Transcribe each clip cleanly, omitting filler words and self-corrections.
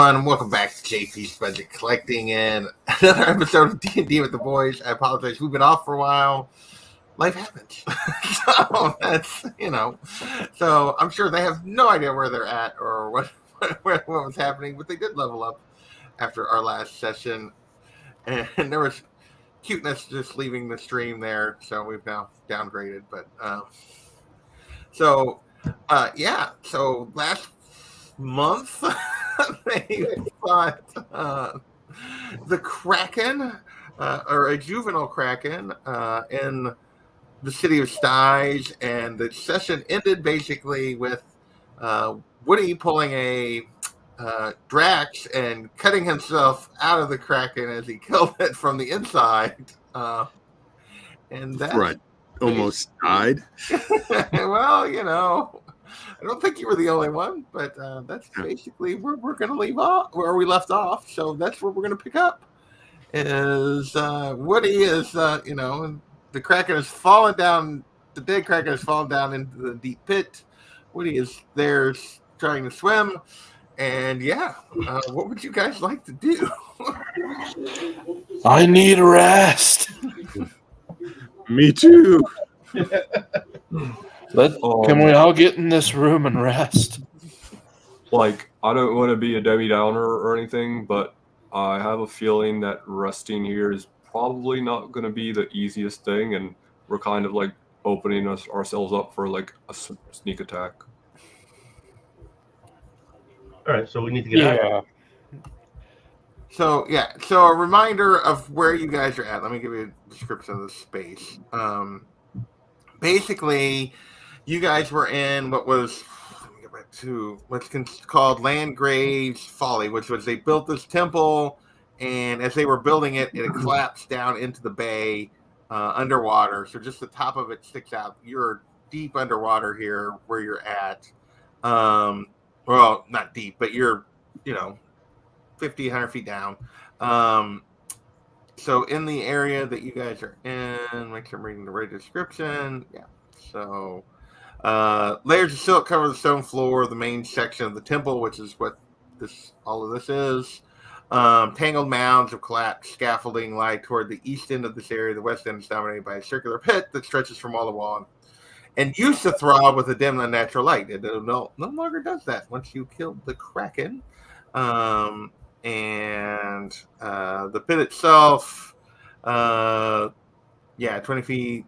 everyone, and welcome back to JP's Budget Collecting and another episode of D&D with the boys. I apologize, we've been off for a while. Life happens. So that's, so I'm sure they have no idea where they're at or what was happening, but they did level up after our last session. And there was cuteness just leaving the stream there, so we've now downgraded. But so last month they fought the Kraken, or a juvenile Kraken, in the city of Styes, and the session ended basically with Woody pulling a Drax and cutting himself out of the Kraken as he killed it from the inside. And that right, almost died. Well, I don't think you were the only one, but that's basically where we're going to leave off, where we left off. So that's where we're going to pick up. Is Woody is, the Kraken has fallen down. The dead Kraken has fallen down into the deep pit. Woody is there trying to swim. And what would you guys like to do? I need a rest. Me too. Can we all get in this room and rest? Like, I don't want to be a Debbie Downer or anything, but I have a feeling that resting here is probably not going to be the easiest thing, and we're kind of like opening ourselves up for like a sneak attack. All right, so we need to get out. So a reminder of where you guys are at. Let me give you a description of the space. Basically, you guys were in what was, let me get back to what's called Landgrave's Folly, which was they built this temple, and as they were building it, it collapsed down into the bay underwater. So just the top of it sticks out. You're deep underwater here where you're at. Well, not deep, but you're, 50, 100 feet down. So in the area that you guys are in, make sure I'm reading the right description. Yeah. So layers of silt cover the stone floor, the main section of the temple, which is what all of this is. Tangled mounds of collapsed scaffolding lie toward the east end of this area. The west end is dominated by a circular pit that stretches from wall to wall and used to throb with a dim, unnatural light. It no longer does that once you killed the Kraken. And the pit itself, 20 feet.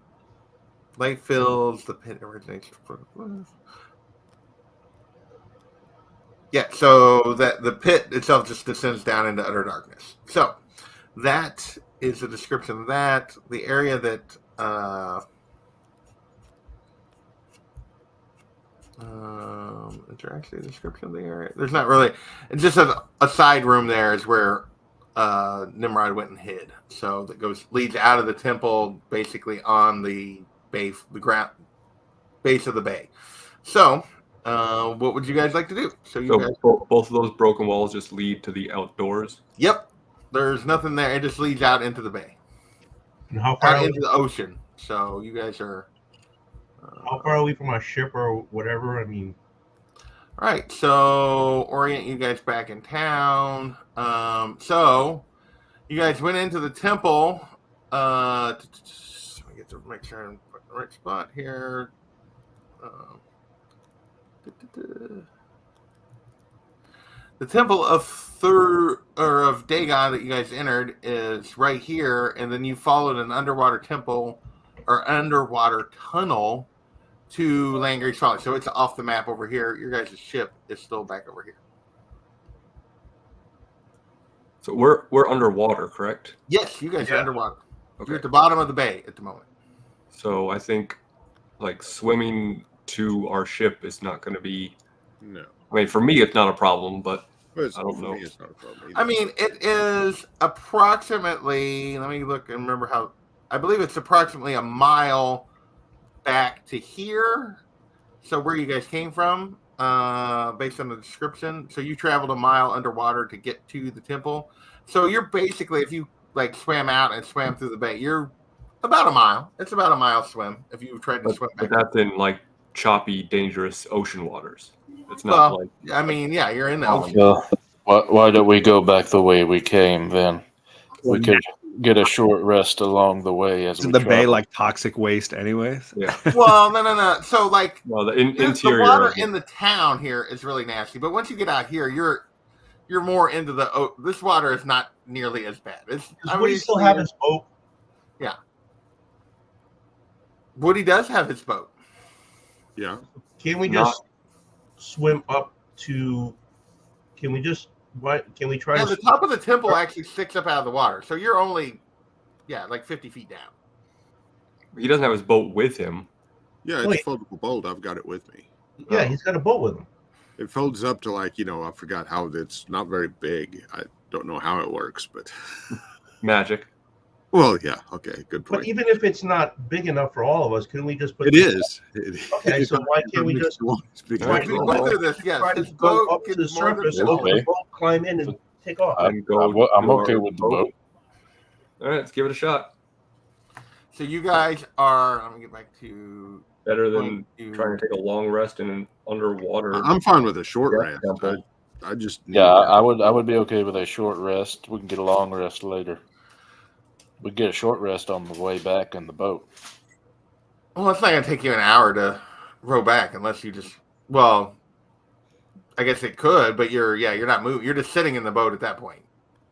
Light fills the pit originates. So that the pit itself just descends down into utter darkness. So that is the description of that. The area that is there actually a description of the area? There's not really. It's just a side room there is where Nimrod went and hid. So that leads out of the temple, basically on the base of the bay. So, what would you guys like to do? Both of those broken walls just lead to the outdoors. Yep, there's nothing there. It just leads out into the bay, and how far out into the ocean. So you guys are. How far are we from our ship or whatever? I mean. All right, so orient you guys back in town. So you guys went into the temple. Let me get to make sure I'm in the right spot here. The temple of Dagon that you guys entered is right here, and then you followed an underwater temple or underwater tunnel to Landgrave's Folly. So it's off the map over here. Your guys' ship is still back over here. So we're underwater, correct? Yes, you guys are underwater. Okay. You're at the bottom of the bay at the moment. So I think like swimming to our ship is not going to be. No. I mean, for me, it's not a problem, but I don't know. It's not a problem either. I mean, it is approximately. Let me look and remember how. I believe it's approximately a mile back to here. So where you guys came from, based on the description. So you traveled a mile underwater to get to the temple. So you're basically, if you like swam out and swam through the bay, you're about a mile. It's about a mile swim if you tried to swim back. But that's in like choppy, dangerous ocean waters. It's not you're in the ocean. Why don't we go back the way we came then? We could get a short rest along the way as Isn't we the bay travel. like toxic waste, anyways? Yeah. Well, no. So like Well, the the interior water of it. in the town here is really nasty, but once you get out here, you're more into the. This water is not nearly as bad. It's Does Woody still have his boat? Woody does have his boat. Yeah. Can we Not- just swim up to? Can we just? What? Can we try Yeah, to? the top of the temple actually sticks up out of the water, so you're only, like 50 feet down. He doesn't have his boat with him. Yeah, it's Wait. a foldable boat. I've got it with me. Yeah, he's got a boat with him. It folds up to like, I forgot how it's not very big. I don't know how it works, but Magic. well, yeah, okay, good point. But even if it's not big enough for all of us, couldn't we just put? It is. Okay, so why can't we just Big Why If enough we for went all. through this, yes, try to this go boat up to gets the more than surface, full. open the boat, climb in, and take off? And go I'm to okay our with the boat. All right, let's give it a shot. So you guys are. Let me get back to. Better going than to- trying to take a long rest in an underwater. I'm fine with a short Yeah, rest. temple. I just need Yeah, that. I would be okay with a short rest. We can get a long rest later. We get a short rest on the way back in the boat. Well, it's not going to take you an hour to row back unless you just. Well, I guess it could, but you're not moving. You're just sitting in the boat at that point.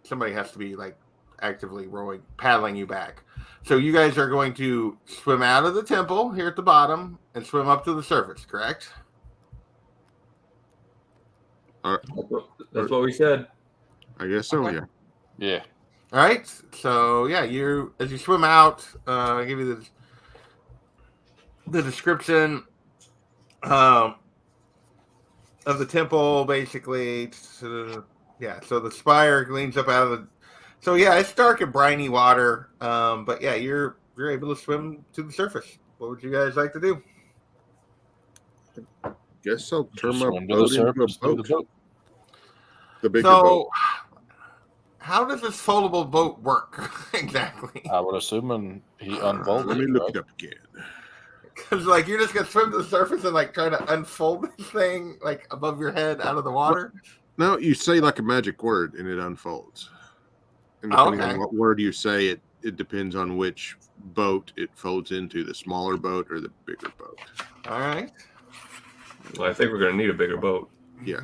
Somebody has to be like actively rowing, paddling you back. So you guys are going to swim out of the temple here at the bottom and swim up to the surface, correct? That's what we said. I guess so. Okay. Yeah. Yeah. All right. So as you swim out, I give you the description of the temple, basically. So the spire leans up out of the. So it's dark and briny water, but you're able to swim to the surface. What would you guys like to do? Guess I'll turn Just my swim to boat the into a surface through the boat. boat. The bigger So, boat. how does this foldable boat work exactly? I would assume he unfolded Let me it, look right? it up again. Because you're just gonna swim to the surface and try to unfold this thing above your head out of the water. No, you say like a magic word and it unfolds. And Oh, depending okay. on what word you say, it depends on which boat it folds into, the smaller boat or the bigger boat. All right. Well, I think we're going to need a bigger boat. Yeah.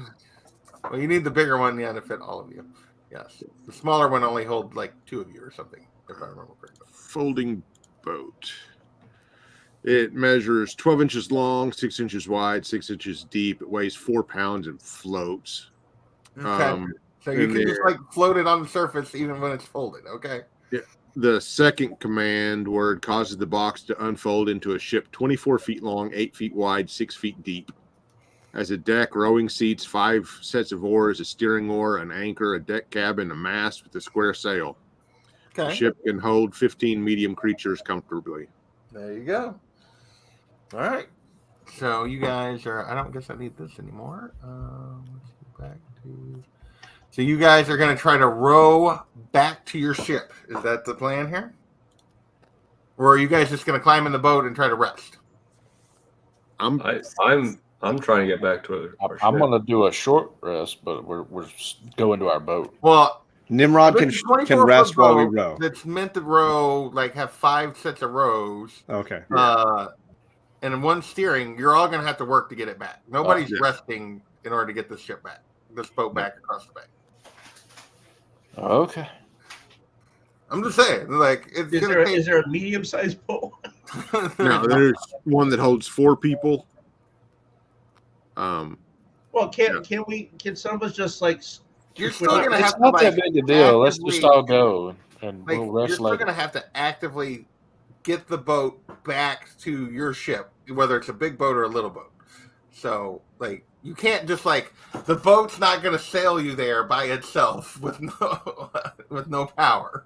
Well, you need the bigger one, to fit all of you. Yes. The smaller one only holds 2 of you or something, if I remember correctly. Folding boat. It measures 12 inches long, 6 inches wide, 6 inches deep. It weighs 4 pounds and floats. Okay. So you and can just float it on the surface even when it's folded. Okay. The second command word causes the box to unfold into a ship 24 feet long, 8 feet wide, 6 feet deep. Has a deck, rowing seats, 5 sets of oars, a steering oar, an anchor, a deck cabin, a mast with a square sail. The Okay. ship can hold 15 medium creatures comfortably. There you go. All right. So you guys are. I don't guess I need this anymore. Let's go back to. So you guys are going to try to row back to your ship. Is that the plan here? Or are you guys just going to climb in the boat and try to rest? I'm I'm trying to get back to our I'm ship. going to do a short rest, but we're going to our boat. Well, Nimrod this can is a 24 can rest foot while we boat row. That's meant to row, have 5 sets of rows. Okay. And in one steering, you're all going to have to work to get it back. Nobody's yeah. resting in order to get this ship back, this boat back across the bay. Okay. I'm just saying, it's Is going there to take. is there a medium-sized boat? no, there's one that holds 4 people. Well, can some of us just You're still going to It's have to not that big a deal. Let's just actively- all go and we'll you're rest still later. going to have to actively get the boat back to your ship, whether it's a big boat or a little boat. So, you can't just the boat's not going to sail you there by itself with no power.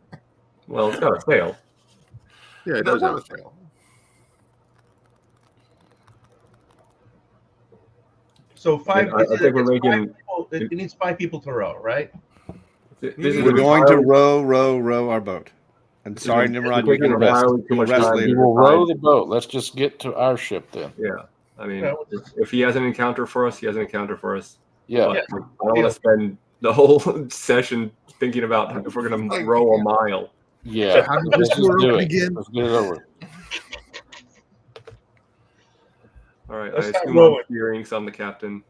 Well, it's got a sail. Yeah, it It does does have have. a sail. So 5. I think we're it's 5 making- people, it needs 5 people to row, right? This is We're going to entirely- row our boat. And sorry, is Nimrod, taking you're going to rest. entirely too You'll much rest time. We later. will row the boat. Let's just get to our ship then. Yeah. I mean, Yeah. if he has an encounter for us, he has an encounter for us. Yeah. But I don't want to spend the whole session thinking about if we're gonna row a mile. Yeah, How did let's this just door do open it. again? Let's get it over. All right, Let's I start assume I'm rowing. steering, so I'm the captain.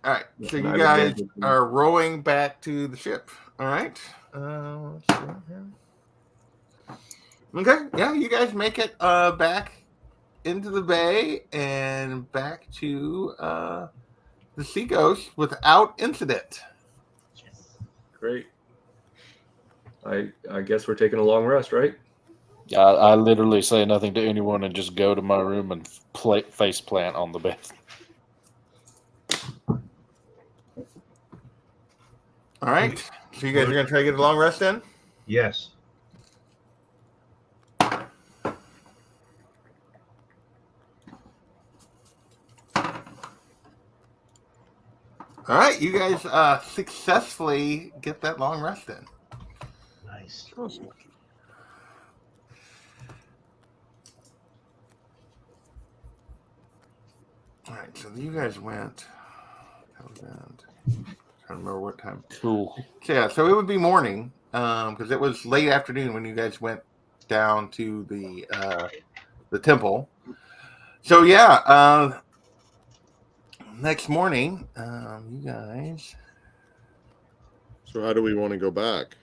All right, so And I you have guys advantage. are rowing back to the ship. All right. Let's see here. Okay, yeah, you guys make it back into the bay and back to the Sea Ghost without incident. Great. I guess we're taking a long rest, right? I literally say nothing to anyone and just go to my room and face plant on the bed. All right, so you guys are gonna try to get a long rest in. Yes. All right, you guys successfully get that long rest in. Nice. All right, so you guys went. Trying to remember what time. Cool. So, yeah, so it would be morning because it was late afternoon when you guys went down to the temple. So yeah, next morning, you guys. So how do we want to go back?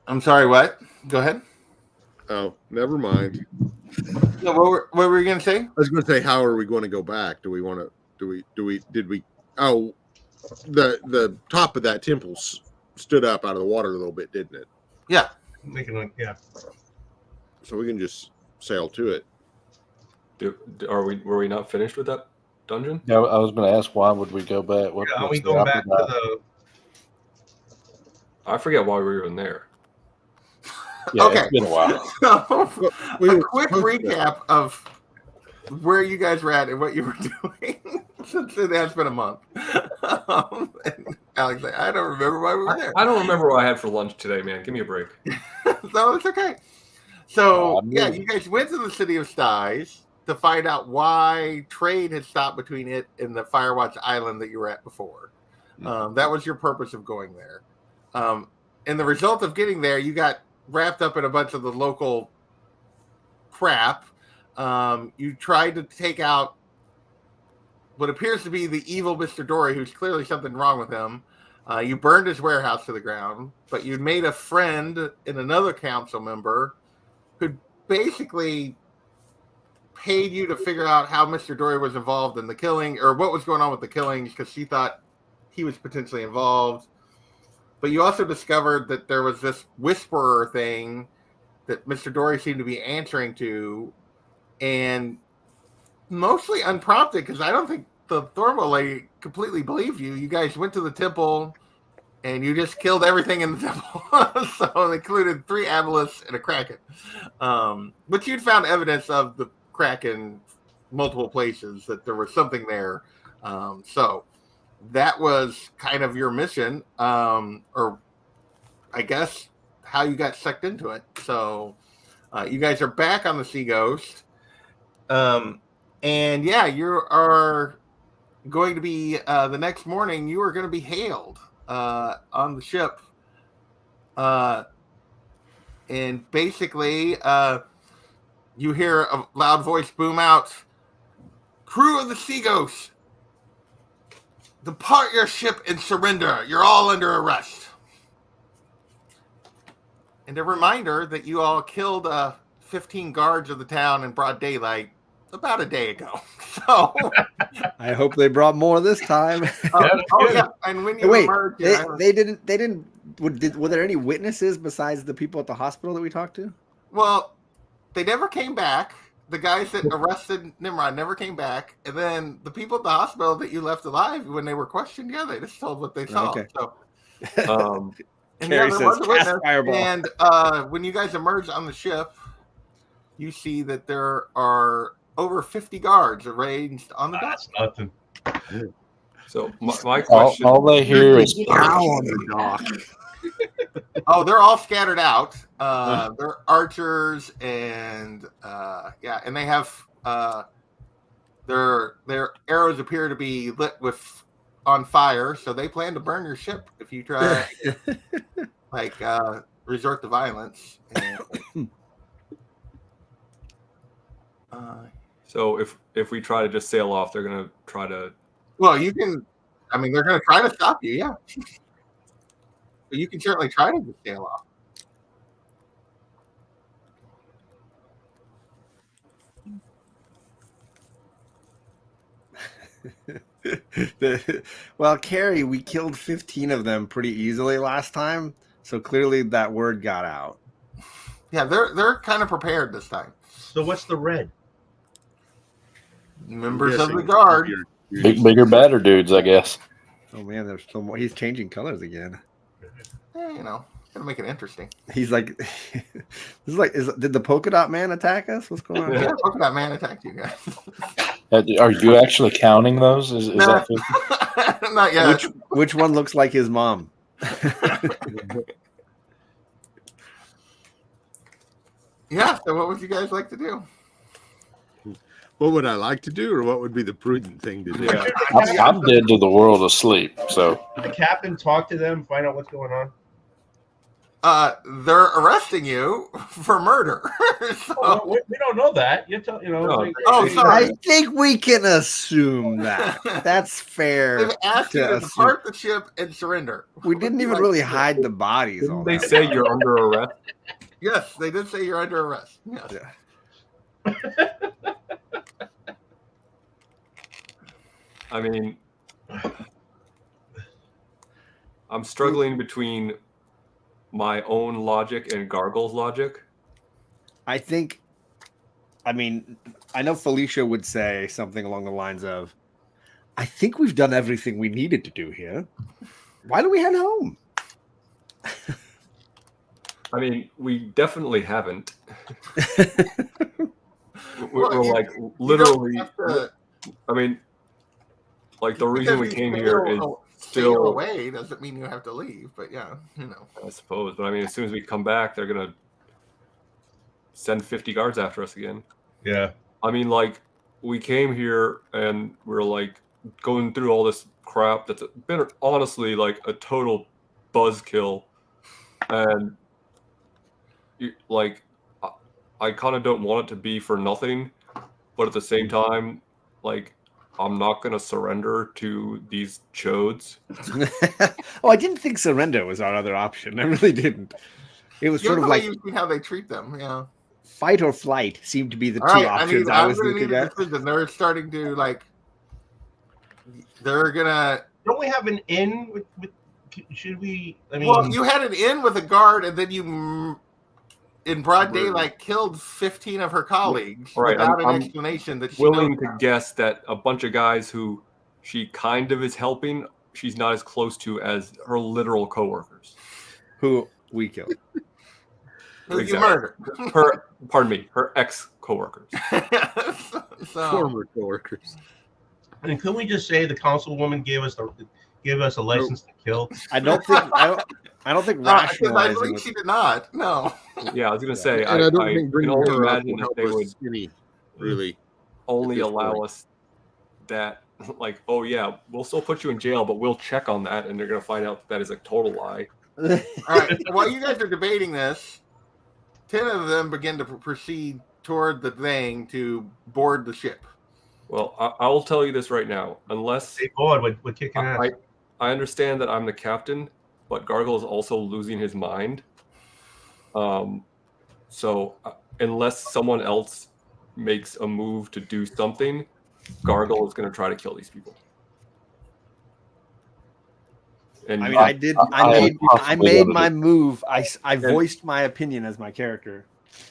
I'm sorry. What? Go ahead. Oh, never mind. No, what were you gonna say? I was going to say, how are we going to go back? Do we want to? Did we? Oh, the top of that temple stood up out of the water a little bit, didn't it? Yeah. Making like, yeah. So we can just sail to it. Were we not finished with that dungeon? Yeah, I was going to ask, why would we go back? Are we what's the going back to opposite? the? I forget why we were even there. Yeah, Okay. it's been a while. So, We a were quick supposed to- recap of where you guys were at and what you were doing since it has been a month. And Alex, like, I don't remember why we were there. I don't remember what I had for lunch today, man. Give me a break. So it's okay. So I'm yeah, moving. you guys went to the city of Styes to find out why trade had stopped between it and the Firewatch Island that you were at before. That was your purpose of going there. And the result of getting there, you got wrapped up in a bunch of the local crap. You tried to take out what appears to be the evil Mr. Dory, who's clearly something wrong with him. You burned his warehouse to the ground, but you made a friend in another council member who basically paid you to figure out how Mr. Dory was involved in the killing or what was going on with the killings because she thought he was potentially involved. But you also discovered that there was this whisperer thing that Mr. Dory seemed to be answering to, and mostly unprompted because I don't think the Thormo lady completely believed you. You guys went to the temple and you just killed everything in the temple. So it included 3 abelisks and a kraken. But you'd found evidence of the kraken multiple places, that there was something there. So that was kind of your mission, or I guess how you got sucked into it. So you guys are back on the Sea Ghost. And yeah, you are going to be, the next morning, you are going to be hailed on the ship. And basically, you hear a loud voice boom out, "Crew of the Sea Ghost, depart your ship and surrender. You're all under arrest." And a reminder that you all killed 15 guards of the town in broad daylight about a day ago. So, I hope they brought more this time. yeah, and when you Wait, emerged, they didn't. Were there any witnesses besides the people at the hospital that we talked to? well, they never came back. The guys that arrested Nimrod never came back, and then the people at the hospital that you left alive, when they were questioned, yeah, they just told what they saw. Okay. So, and Carrie there says, was a "Cast witness, fireball." and when you guys emerge on the ship, you see that there are over 50 guards arranged on the dock. That's nothing. So my question. All they hear is Cow on the dock. Oh, they're all scattered out. They're archers, and yeah, and they have their arrows appear to be lit on fire, so they plan to burn your ship if you try resort to violence. And, So if we try to just sail off, they're gonna try to. well, you can. I mean, they're going to try to stop you. Yeah, but you can certainly try to just sail off. Well, Carrie, we killed 15 of them pretty easily last time, so clearly that word got out. Yeah, they're kind of prepared this time. So what's the red? Members of the guard. Bigger, badder dudes, I guess. Oh man, there's still more. He's changing colors again. Gonna make it interesting. He's like, this is like, did the polka dot man attack us? What's going on? Yeah, look at that man attacked you guys. Are you actually counting those? Is that not yet? Which one looks like his mom? Yeah. So, what would you guys like to do? What would I like to do, or what would be the prudent thing to do? Yeah. I'm dead to the world asleep. So The captain talk to them, find out what's going on. They're arresting you for murder. So, Oh, we don't know that. Oh, sorry. I think we can assume that. That's fair. they've asked you to to assume. depart the ship and surrender. We didn't even really hide the bodies. all Didn't they that say way. you're under arrest? Yes, they did say you're under arrest. Yes. Yeah. I mean, I'm struggling between my own logic and Gargle's logic. I think, I mean, I know Felicia would say something along the lines of, I think we've done everything we needed to do here. Why do we head home? I mean, we definitely haven't. Well, We're you- like you don't literally. have to- I mean, like the reason we because you came sail here is still away doesn't mean you have to leave. But yeah, I suppose. But I mean, as soon as we come back, they're gonna send 50 guards after us again. Yeah. I mean, like we came here and we're like going through all this crap that's been honestly like a total buzzkill, and like I kind of don't want it to be for nothing, but at the same time, like I'm not gonna surrender to these chodes. Oh, I didn't think surrender was our other option. I really didn't. It was sort of like you've seen how they treat them. Yeah. fight or flight seemed to be the All two right, options I I'm was gonna looking need a at. decision. They're starting to they're gonna. Don't we have an inn with should we? I mean, Well, you had an inn with a guard, and then you, in broad daylight, killed 15 of her colleagues Right, without an I'm explanation. That she Willing knows to about. guess that a bunch of guys who she kind of is helping, she's not as close to as her literal coworkers. Who we killed. Who you Exactly. murdered. Her ex coworkers. So, Former coworkers. and couldn't we just say the councilwoman gave us a license to kill? I don't think because I rationalizing believe with she did not. No. Yeah, I was gonna say And I don't think can bringing only her up imagine will that help they would us any, really. only this allow point. us that, like, oh yeah, we'll still put you in jail, but we'll check on that, and they're gonna find out that is a total lie. All right. So while you guys are debating this, 10 of them begin to proceed toward the thing to board the ship. Well, I will tell you this right now, unless Stay bored with kicking ass. I understand that I'm the captain, but Gargle is also losing his mind. So unless someone else makes a move to do something, Gargle is going to try to kill these people. And I mean, I did. I made my move. I voiced my opinion as my character.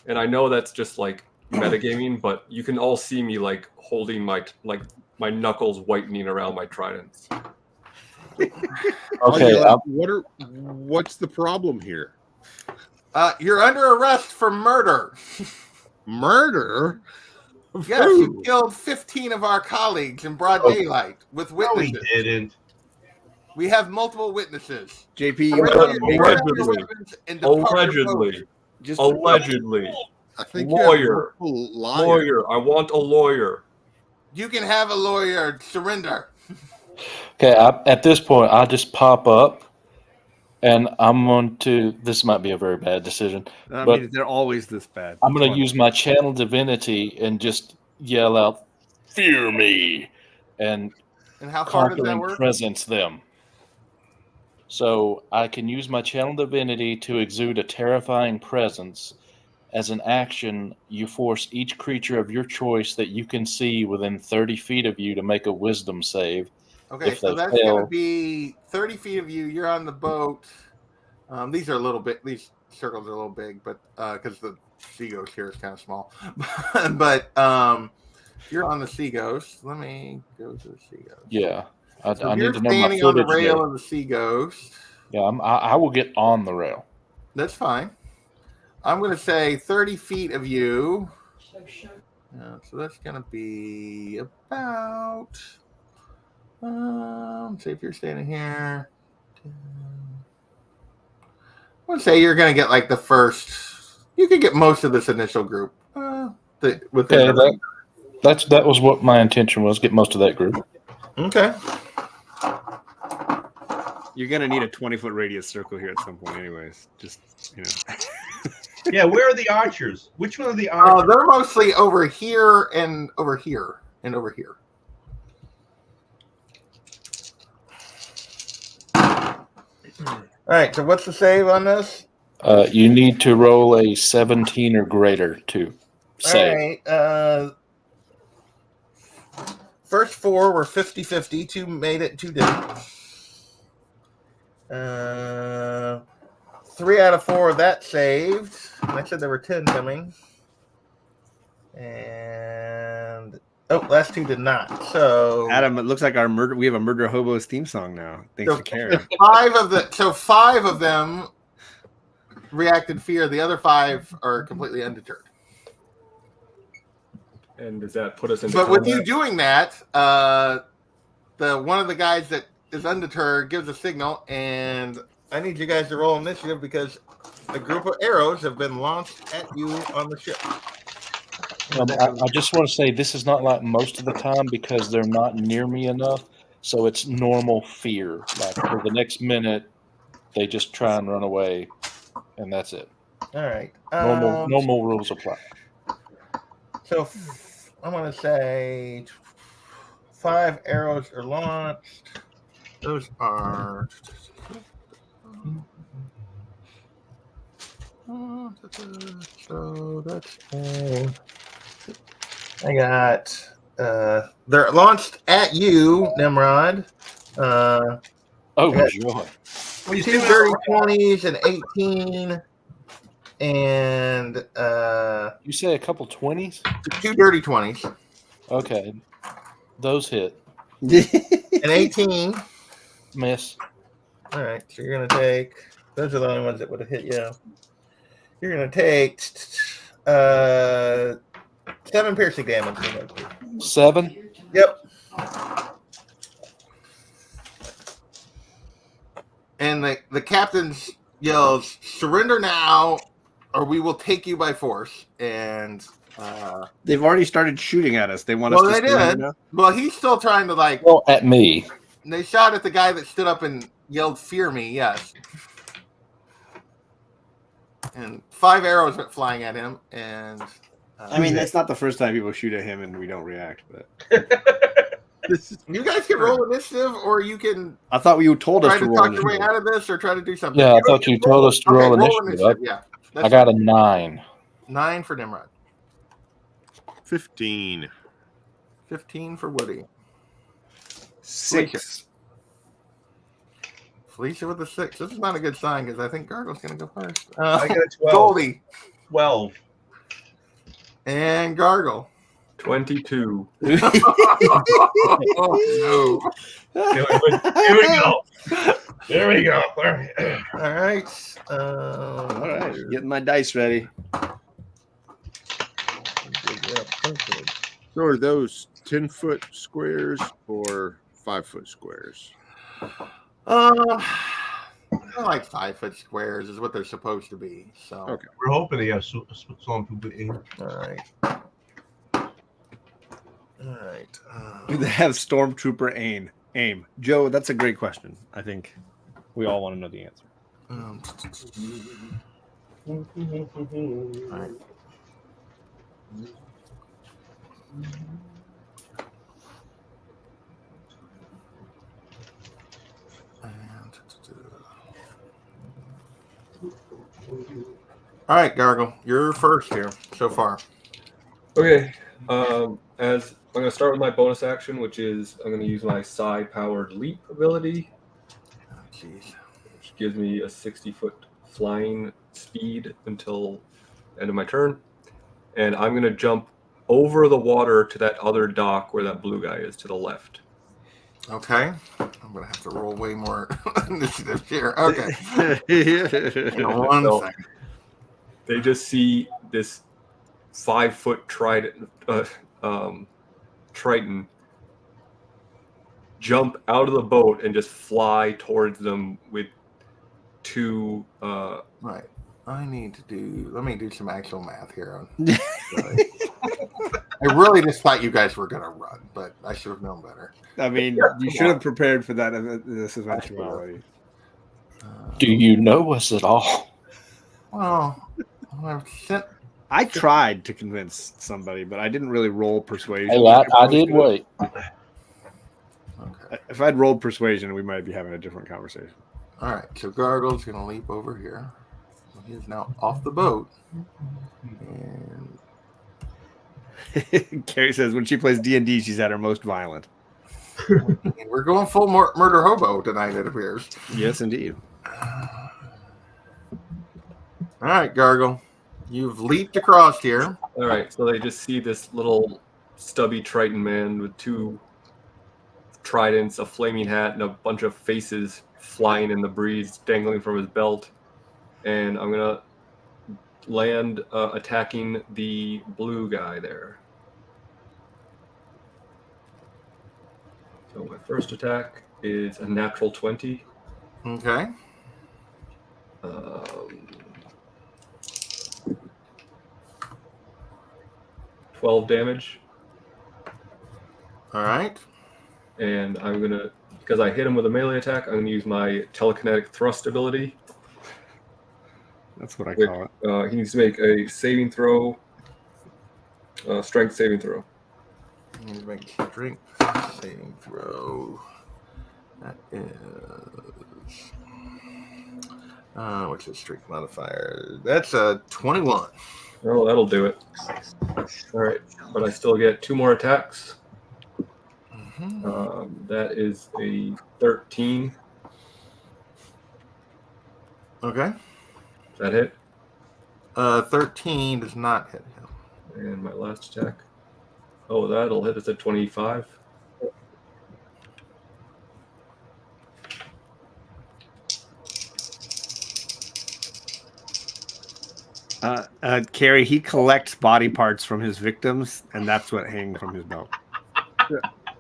and I know that's just like metagaming, but you can all see me like holding my knuckles whitening around my tridents. okay. What's the problem here? You're under arrest for murder. Murder? Yes, you killed 15 of our colleagues in broad daylight with No, we witnesses. didn't. We have multiple witnesses. JP, you Allegedly. wanna Allegedly. just Allegedly. I think Lawyer. Liar. Lawyer. I want a lawyer. You can have a lawyer. Surrender. Okay, at this point, I just pop up, and I'm going to. This might be a very bad decision, I but mean, they're always this bad. I'm going Come to on. use my channel divinity and just yell out, "Fear me!" and And how far does that conquering work? presence them. So I can use my channel divinity to exude a terrifying presence. As an action, you force each creature of your choice that you can see within 30 feet of you to make a wisdom save. Okay, If so they that's going to fail, be 30 feet of you. You're on the boat. These are a little bit. These circles are a little big, but because the sea ghost here is kind of small. But you're on the sea ghost. Let me go to the sea ghost. yeah, So I you're need to know my standing on the footage rail there. of the sea ghost. Yeah, I will get on the rail. That's fine. I'm going to say 30 feet of you. So that's going to be about. Say if you're standing here. I would say you're going to get like the first. You could get most of this initial group. Within Okay, that was what my intention was. Get most of that group. Okay. You're gonna need a 20-foot radius circle here at some point, anyways. Just Yeah, where are the archers? Which one are the archers? They're mostly over here and over here and over here. All right. So what's the save on this? You need to roll a 17 or greater to save. All right. First 4 were 50-50. 2 made it, 2 didn't. 3 out of 4 that saved. And I said there were 10 coming. And last 2 did not. So Adam, it looks like we have a Murder Hobos theme song now. Thanks for caring. 5 of them reacted fear. The other 5 are completely undeterred. And does that put us into But with combat? you doing that, one of the guys that is undeterred gives a signal, and I need you guys to roll initiative because a group of arrows have been launched at you on the ship. I just want to say this is not like most of the time because they're not near me enough. So it's normal fear. Like for the next minute, they just try and run away, and that's it. All right. Normal rules apply. So I'm going to say 5 arrows are launched. Those are. So that's. I got. They're launched at you, Nimrod. Oh, Okay. joy. Well, you 2 see dirty 20s and 18. And You say a couple 20s? 2 dirty 20s. Okay. Those hit. And 18. Miss. All right, so you're going to take. Those are the only ones that would have hit you. You're going to take 7 piercing damage. 7? Yep. And the captain yells, "Surrender now, or we will take you by force." And They've already started shooting at us. They want us well, to they stand did. now? Well, he's still trying to like. Well, at me. They shot at the guy that stood up and yelled, "Fear me!" Yes. And 5 arrows went flying at him, and I mean, that's not the first time people shoot at him and we don't react. But you guys can roll initiative, or you can I thought you told us try to to roll talk your way initiative. out of this, or try to do something. Yeah, I thought you told us to Okay, roll initiative. Yeah, I got a 9. 9 for Nimrod, 15. 15 for Woody. 6. Felicia with a 6. This is not a good sign because I think Gargle's going to go first. I got a 12. Goldie 12. and Gargle. 22. Oh Here we go. There we go. All right. no! All right. All right, getting my dice ready. So are those 10-foot squares or 5-foot squares? I like 5-foot squares is what they're supposed to be. So Okay. We're hoping they have some people in. all right. All right. Do they have Stormtrooper aim? Joe, that's a great question. I think we all want to know the answer. All right. All right, Gargle, you're first here so far. Okay. As I'm going to start with my bonus action, which is I'm going to use my psi-powered leap ability, Oh, jeez. which gives me a 60-foot flying speed until end of my turn. And I'm going to jump over the water to that other dock where that blue guy is to the left. Okay. I'm going to have to roll way more initiative here. Okay. Hang on one So, second. They just see this 5-foot Triton jump out of the boat and just fly towards them with two. Right. Let me do some actual math here. I really just thought you guys were going to run, but I should have known better. I mean, you should have prepared for that this eventuality. Do you know us at all? Well, I've sent. I tried to convince somebody, but I didn't really roll persuasion. Hey, I did wait. Okay. If I'd rolled persuasion, we might be having a different conversation. All right. So Gargle's going to leap over here. He is now off the boat. And Carrie says when she plays D&D, she's at her most violent. we're going full murder hobo tonight, it appears. Yes, indeed. All right, Gargle. You've leaped across here. All right, so they just see this little stubby Triton man with two tridents, a flaming hat, and a bunch of faces flying in the breeze, dangling from his belt. And I'm going to land attacking the blue guy there. So my first attack is a natural 20. Okay. 12 damage. All right. And I'm going to, because I hit him with a melee attack, I'm going to use my telekinetic thrust ability. That's what I call it. He needs to make a saving throw, strength saving throw. You need to make a strength saving throw. That is. What's his strength modifier? That's a 21. Oh, that'll do it. All right, but I still get 2 more attacks. Mm-hmm. That is a 13. Okay. Does that hit? 13 does not hit him. And my last attack. Oh, that'll hit us at 25. Carrie, he collects body parts from his victims, and that's what hangs from his belt.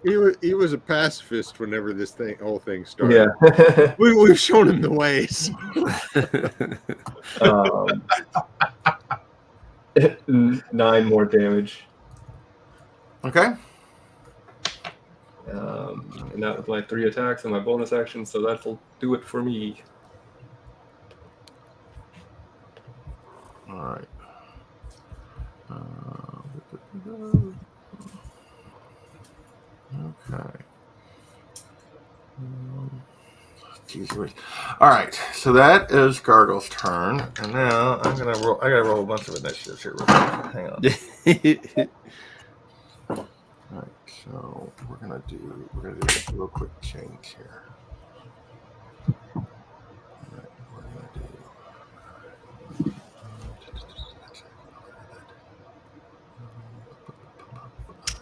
He was a pacifist whenever this whole thing started. Yeah. We've shown him the ways. 9 more damage. Okay. And that was my 3 attacks and my bonus action, so that'll do it for me. All right. Okay. Jeez. All right. So that is Gargle's turn, and now I'm gonna roll. I gotta roll a bunch of initiatives here. Real quick. Hang on. All right. So we're gonna do a real quick change here. All right. We're gonna do.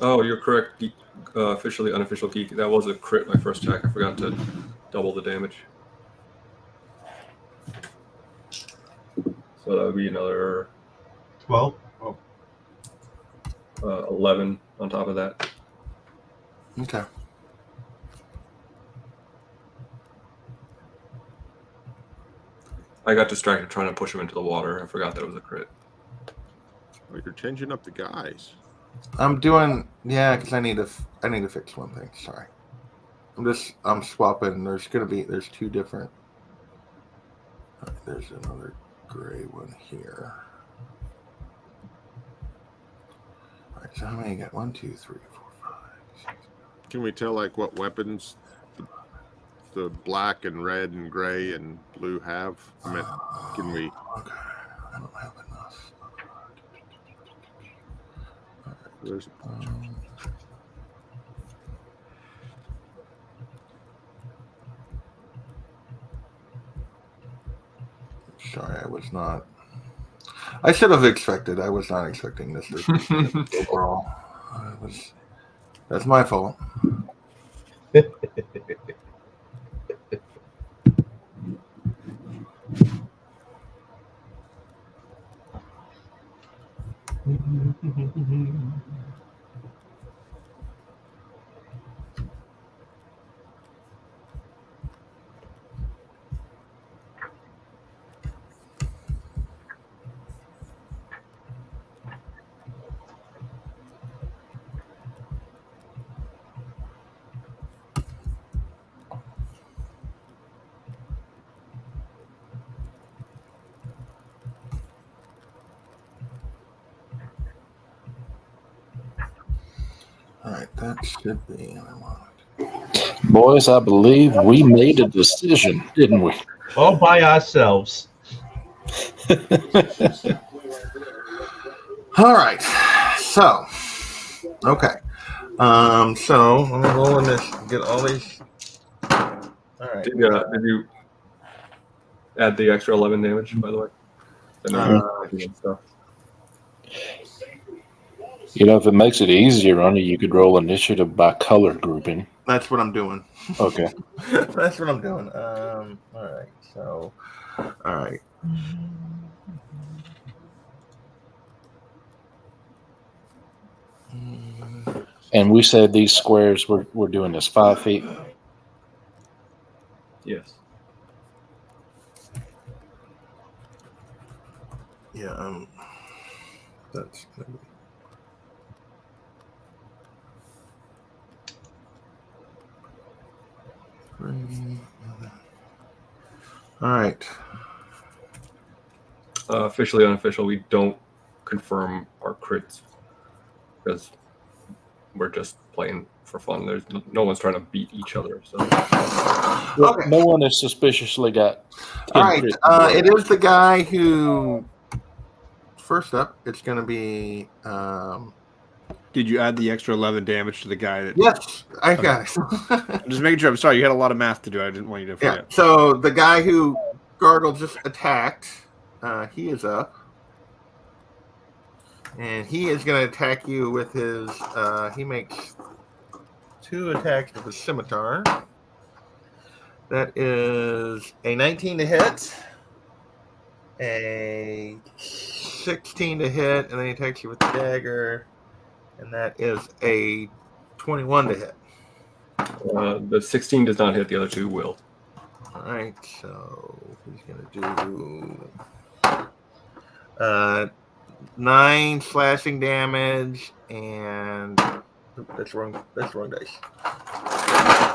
Oh, you're correct. Officially, unofficial geek. That was a crit, my first attack. I forgot to double the damage. So that would be another 12. 11 on top of that. Okay. I got distracted trying to push him into the water. I forgot that it was a crit. Oh, you're changing up the guys. I'm doing because I need to fix one thing. Sorry, I'm swapping. There's two different. There's another gray one here. All right, so how many you got? 1, 2, 3, 4, 5, 6. Can we tell like what weapons the black and red and gray and blue have? I mean, can we? Okay, I don't have enough. There's, Sorry, I was not. I should have expected. I was not expecting this to overall. That's my fault. All right, that should be what I want. Boys, I believe we made a decision, didn't we? All by ourselves. All right, so okay, so let me roll in this. Get all these. All right. Did you add the extra 11 damage, by the way? Stuff. You know, if it makes it easier on you, you could roll initiative by color grouping. That's what I'm doing. Okay. That's what I'm doing. All right. So, all right. And we said these squares we're doing this 5 feet. Yes. Yeah. That's. All right. Officially, unofficial, we don't confirm our crits because we're just playing for fun. There's no one's trying to beat each other. So Okay. No one has suspiciously got 10 All right. crits. It is the guy who. First up, it's going to be. Did you add the extra 11 damage to the guy that? Yes, I got it. I'm just making sure. I'm sorry. You had a lot of math to do. I didn't want you to forget. Yeah. So the guy who Gargle just attacked, he is up, and he is going to attack you with his. He makes 2 attacks with his scimitar. That is a 19 to hit, a 16 to hit, and then he attacks you with the dagger, and that is a 21 to hit. the 16 does not hit. The other 2 will. All right, so he's going to do 9 slashing damage, and that's wrong dice.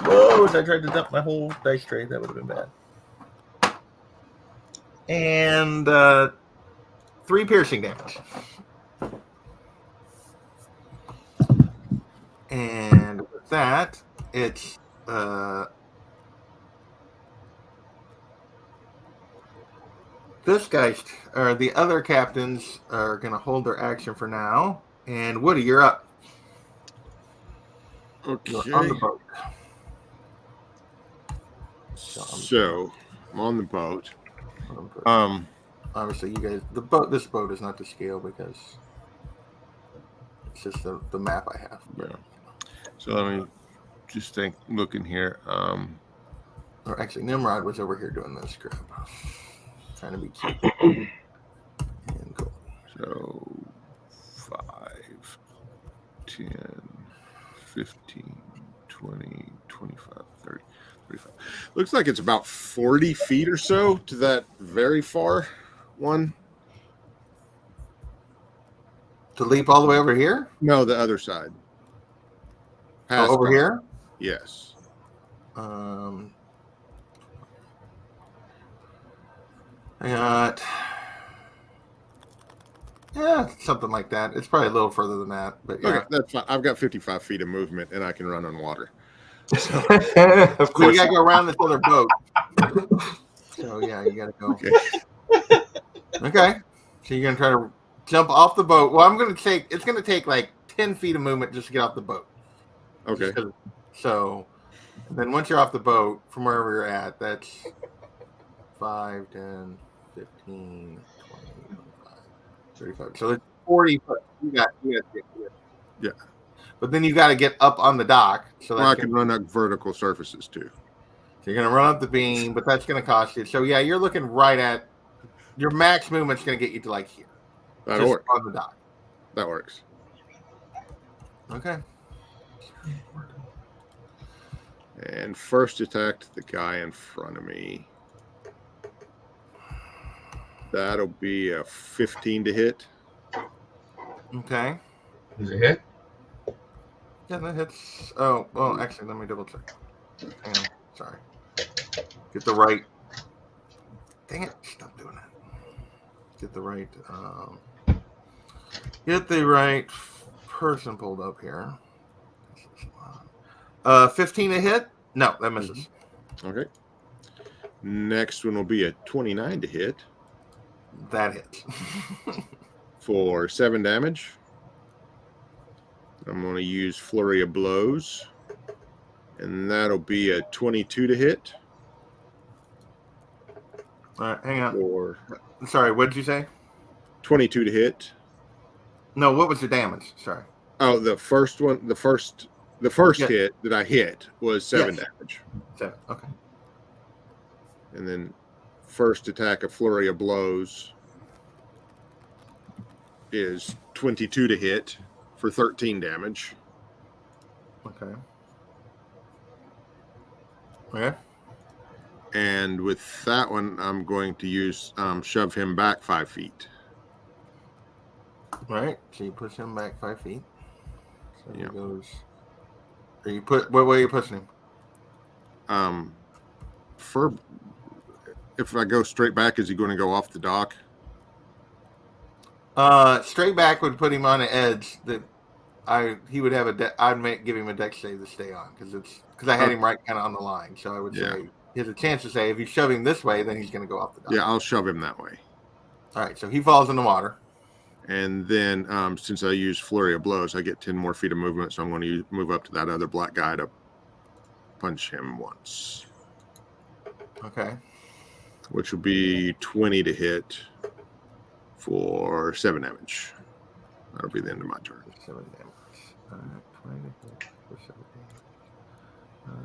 Whoa! I tried to dump my whole dice tray. That would have been bad. And 3 piercing damage. And with that, it's this guy's or the other captains are going to hold their action for now. And Woody, you're up. okay. You're on the boat. So I'm on the boat. Obviously, you guys, this boat is not to scale because it's just the map I have. Yeah. So let me just looking here. Or actually, Nimrod was over here doing this crap. Trying to be cute. And go. So 5, 10, 15, 20, 25, 30, 35. Looks like it's about 40 feet or so to that very far one. To leap all the way over here? No, the other side. Past Over Tom. here? Yes. I got, yeah, something like that. It's probably a little further than that, but yeah. Okay, that's fine. I've got 55 feet of movement, and I can run on water. Of So you course. gotta go around this other boat. So yeah, you gotta go. Okay. Okay. So you're gonna try to jump off the boat. Well, it's gonna take like 10 feet of movement just to get off the boat. Okay. So then once you're off the boat from wherever you're at, that's 5, 10, 15, 20, 25, 35. So it's 40 foot. You got Yeah. But then you got to get up on the dock. So Well, I can run up vertical surfaces too. So you're going to run up the beam, but that's going to cost you. So yeah, you're looking right at your max movement's going to get you to like here. That'll work. On the dock. That works. Okay. And first attack to the guy in front of me. That'll be a 15 to hit. Okay. Does it hit? Yeah, that hits. Oh, well, actually, let me double check. Hang on. Sorry. Get the right. Dang it! Stop doing that. Get the right. Get the right person pulled up here. 15 to hit? No, that misses. Okay. Next one will be a 29 to hit That hits. for 7 damage. I'm going to use Flurry of Blows. And that'll be a 22 to hit. All right, hang on. For Sorry, what did you say? 22 to hit. No, what was the damage? Sorry. Oh, the first one, the first Yeah. hit that I hit was 7 Yes. damage. 7. Okay. And then first attack of Flurry of Blows is 22 to hit for 13 damage. Okay. Okay. And with that one, I'm going to use shove him back 5 feet. All right. So you push him back 5 feet. So he Yeah. goes. Are you put? What way are you pushing him? If I go straight back, is he going to go off the dock? Straight back would put him on an edge that he would have give him a deck save to stay on because I had him right kind of on the line. So I would say he has a chance to say if you shove him this way, then he's going to go off the dock. Yeah, I'll shove him that way. All right. So he falls in the water. And then since I use Flurry of Blows, I get 10 more feet of movement. So I'm going to move up to that other black guy to punch him once. Okay. Which will be 20 to hit for 7 damage. That'll be the end of my turn. 7 damage. All right. 20 to hit for 7 damage.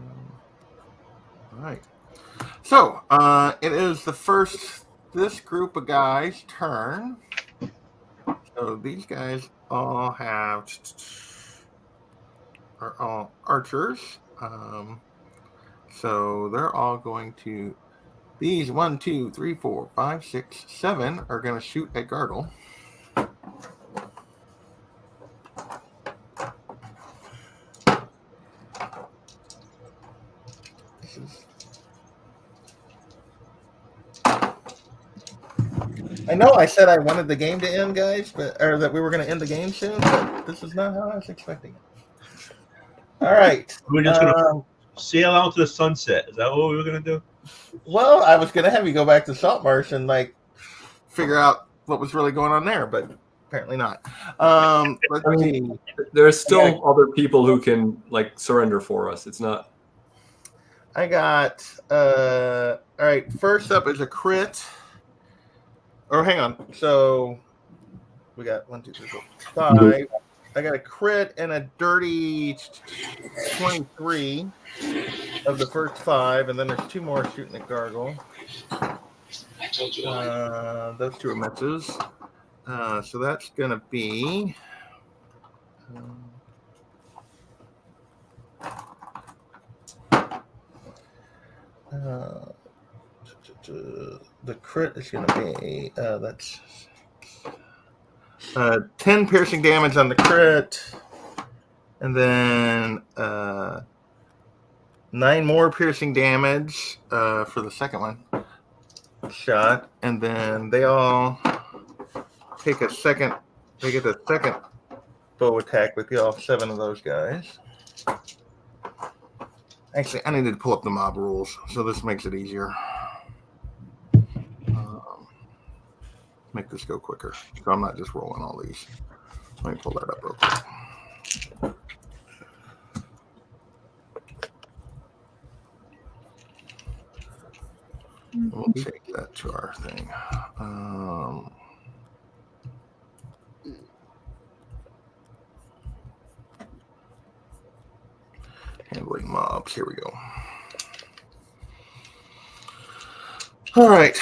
All right. So it is this group of guys' turn. So these guys all are all archers. So they're all going to. These 1, 2, 3, 4, 5, 6, 7 are going to shoot at Gargle. I know I said I wanted the game to end, guys, or that we were going to end the game soon, but this is not how I was expecting it. All right. We're just going to sail out to the sunset. Is that what we were going to do? Well, I was going to have you go back to Saltmarsh and figure out what was really going on there, but apparently not. Let's see. There's still other people who can surrender for us. It's not. I got all right. First up is a crit. Or hang on. So we got 1, 2, 3, 4, 5. I got a crit and a dirty 23 of the first 5, and then there's 2 more shooting at Gargle. Those 2 are misses. So that's gonna be. The crit is going to be that's 10 piercing damage on the crit, and then 9 more piercing damage for the second one shot, and then they all take a second. They get a second bow attack with all 7 of those guys. Actually, I needed to pull up the mob rules, so this makes it easier. Make this go quicker, so I'm not just rolling all these. Let me pull that up real quick. We'll take that to our thing. Handling mobs. Here we go. All right.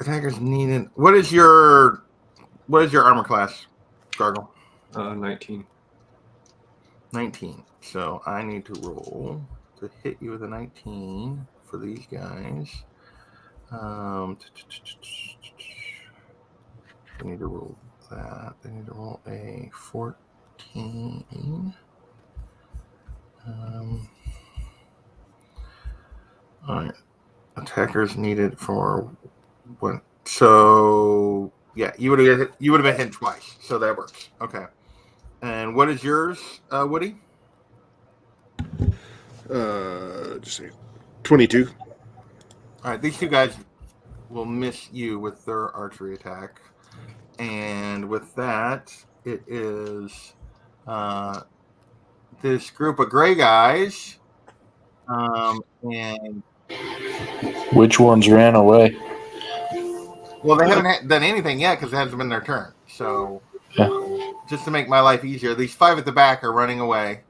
Attackers needed. What is your armor class, Gargle? 19. 19. So I need to roll to hit you with a 19 for these guys. They need to roll that. They need to roll a 14. All right. Attackers needed for one. So yeah, you would have been hit twice. So that works. Okay. And what is yours, Woody? Just say 22. All right, these two guys will miss you with their archery attack, and with that, it is this group of gray guys, and Which ones ran away? well, they haven't done anything yet because it hasn't been their turn. So, just to make my life easier, these 5 at the back are running away.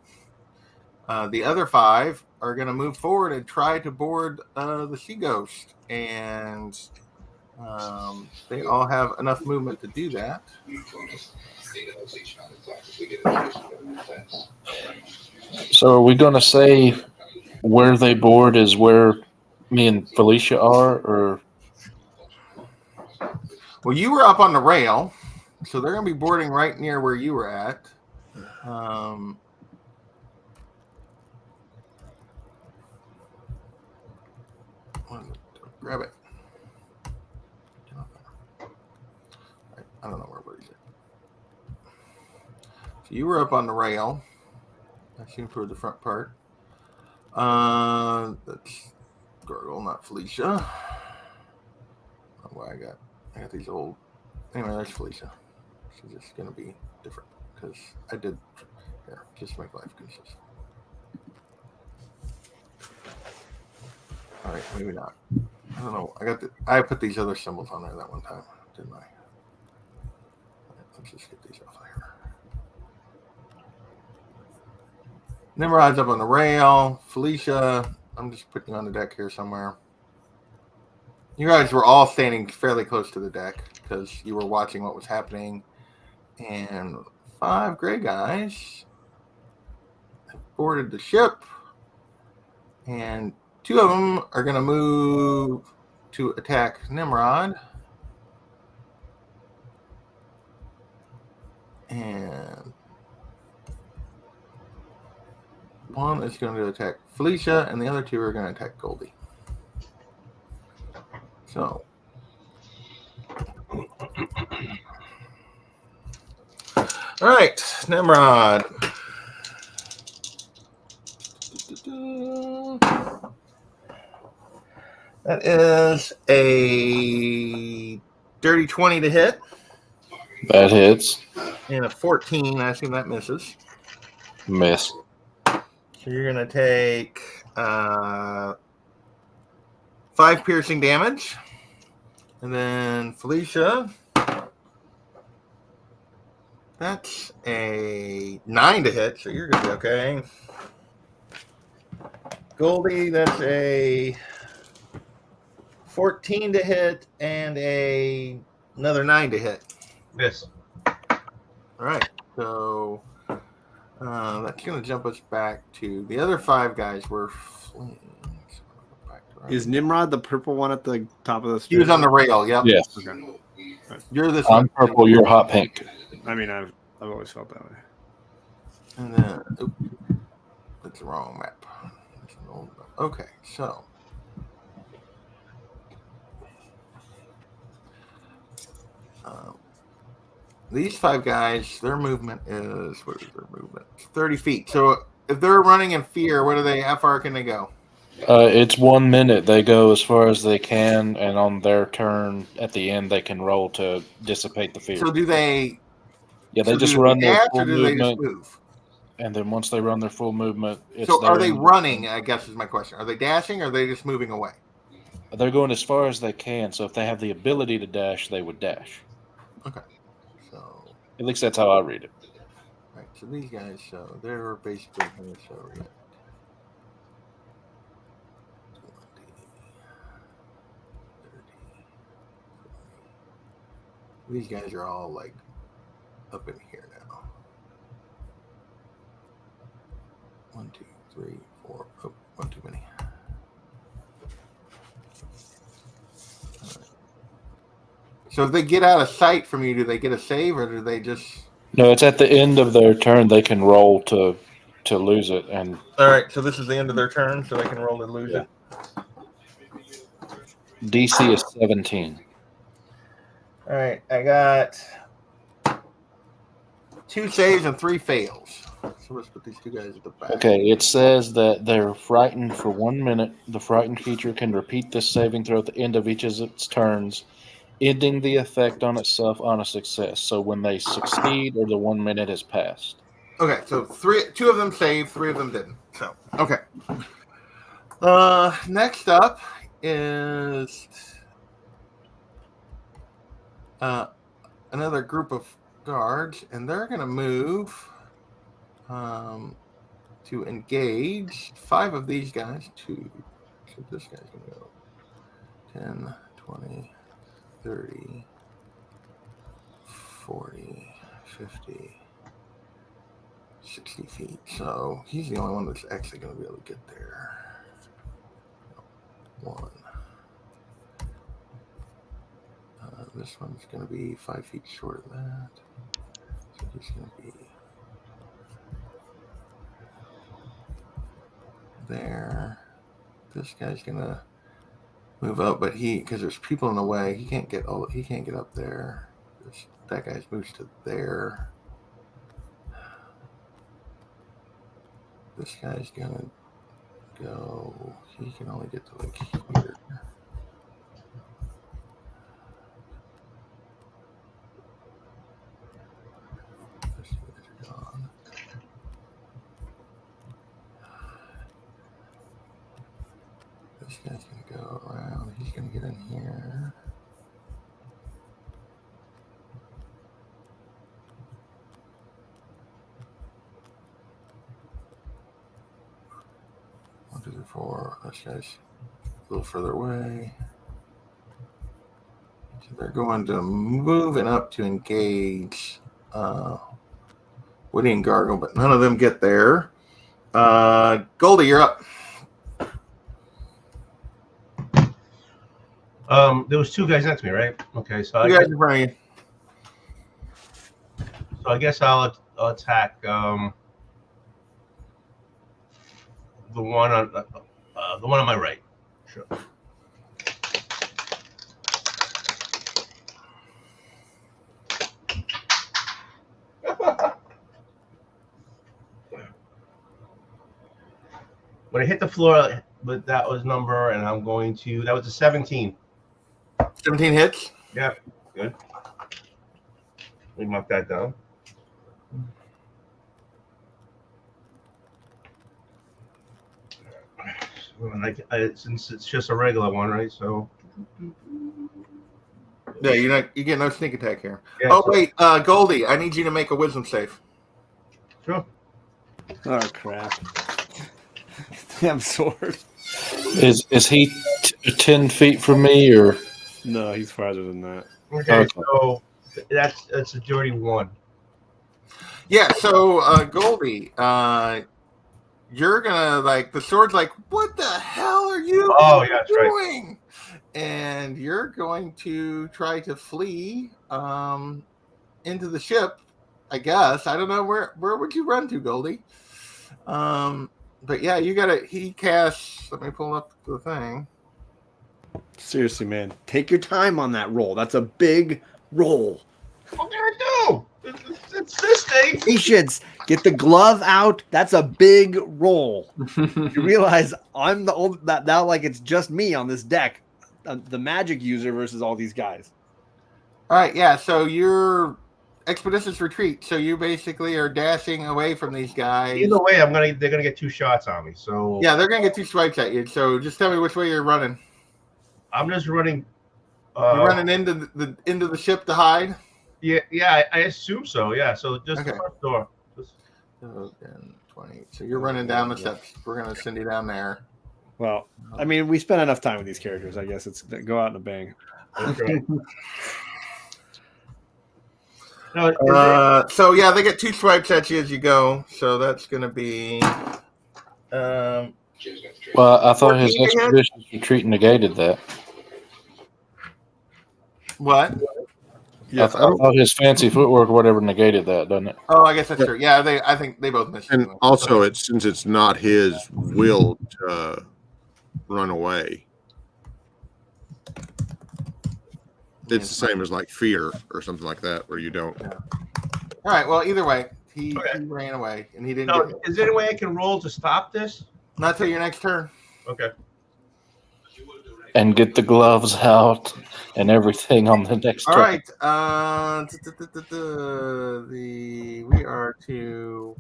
The other 5 are going to move forward and try to board the Sea Ghost, and they all have enough movement to do that. So are we going to say where they board is where me and Felicia are, or? Well, you were up on the rail, so they're going to be boarding right near where you were at. Grab it. I don't know where Woody's at. So you were up on the rail. I assume toward the front part. That's Gargle, not Felicia. I don't know why I got these old. Anyway, there's Felicia. She's just going to be different because I did here just to make life consistent. All right, maybe not. I don't know. I put these other symbols on there that one time, didn't I? All right, let's just get these off of here. Nimrod's up on the rail. Felicia, I'm just putting you on the deck here somewhere. You guys were all standing fairly close to the deck because you were watching what was happening. And 5 gray guys have boarded the ship. And 2 of them are going to move to attack Nimrod. And 1 is going to attack Felicia, and the other 2 are going to attack Goldie. So, all right, Nimrod. That is a dirty 20 to hit. That hits. And a 14. I assume that misses. Miss. So you're going to take 5 piercing damage. And then Felicia. That's a 9 to hit, so you're going to be okay. Goldie, that's a 14 to hit and another 9 to hit. Miss. All right, so that's going to jump us back to the other 5 guys were fleeing. So Is Nimrod the purple one at the top of the stairs? he was on the rail, yep. Yes. Okay. You're this I'm one. purple. You're hot pink. I mean, I've always felt that way. And then, that's the wrong map. That's an old map. Okay, so. These 5 guys, their movement is, what is their movement? 30 feet. So if they're running in fear, how far can they go? It's 1 minute. They go as far as they can, and on their turn at the end, they can roll to dissipate the fear. So do they? Yeah, they so just do run they their dash full or do they just movement, move? and then once they run their full movement, it's So are their they end. running? I guess is my question. Are they dashing or are they just moving away? They're going as far as they can. So if they have the ability to dash, they would dash. Okay. So, At least that's how I read it. right. So these guys, so they're basically going to show you. 20, 30, 40. These guys are all like up in here now. 1, 2, 3, 4. Oh, one too many. So if they get out of sight from you, do they get a save or do they just? No, it's at the end of their turn. They can roll to lose it, and All right. So this is the end of their turn, so they can roll to lose it. DC is 17. All right. I got 2 saves and 3 fails. So let's put these 2 guys at the back. Okay, it says that they're frightened for 1 minute. The frightened creature can repeat this saving throw at the end of each of its turns, ending the effect on itself on a success. So when they succeed or the 1 minute has passed. Okay, so 2 of them saved, 3 of them didn't. So okay. Next up is another group of guards, and they're gonna move to engage 5 of these guys. So this guy's gonna go 10, 20, 30, 40, 50. 60 feet, so he's the only one that's actually going to be able to get there. 1. This one's going to be 5 feet short of that. So he's going to be there. This guy's going to move up, but because there's people in the way, he can't get up there. That guy's moves to there. This guy's gonna go. He can only get to like here. This guy's gone. This guy's gonna go around. He's gonna get in here. One, 2, 3, 4. This guy's a little further away. So they're going to move and up to engage Woody and Gargle, but none of them get there. Goldie, you're up. There was 2 guys next to me, right? Okay, so You guys are running. I guess I'll attack the one on my right. Sure. When I hit the floor, but that was number, and I'm going to. That was a 17. 17 hits. Yeah, good. Let me mark that down. Since it's just a regular one, right? So. Yeah, you get no sneak attack here. Yeah, oh so, wait, Goldie, I need you to make a wisdom save. sure. Oh crap! Damn sword. Is he 10 feet from me, or? No, he's farther than that. Okay, Okay. so that's a dirty 1. Yeah, so Goldie, you're gonna the sword's like, what the hell are you Oh, yeah, that's right. doing? And you're going to try to flee into the ship. I guess I don't know where would you run to, Goldie? But yeah, you gotta. He casts. Let me pull up the thing. Seriously, man, take your time on that roll. That's a big roll. What can I do? It's this thing. Patience. Get the glove out. That's a big roll. You realize I'm the old that now like it's just me on this deck, the magic user versus all these guys. All right, yeah. So you're expeditious retreat. So you basically are dashing away from these guys. Either way, they're gonna get 2 shots on me. So Yeah, they're gonna get 2 swipes at you. So just tell me which way you're running. I'm just running. You're running into the ship to hide. Yeah, I assume so. Yeah, so just Okay. the front door. Just, So 10, 20. So you're running down the steps. We're gonna send you down there. Well, I mean, we spent enough time with these characters. I guess it's go out in a bang. that's right. No, So yeah, they get 2 swipes at you as you go. So that's gonna be. Well, I thought his 14 to hit? expeditions retreat negated that. What? I thought his fancy footwork or whatever negated that, doesn't it? Oh, I guess that's true. Yeah, I think they both missed. And anyway. also, since it's not his will to run away, it's the same as like fear or something like that, where you don't. All right. Well, either way, he Okay. ran away and he didn't. no, Get is there any way I can roll to stop this? Not till your next turn. Okay. And get the gloves out and everything on the next All turn. right. We are to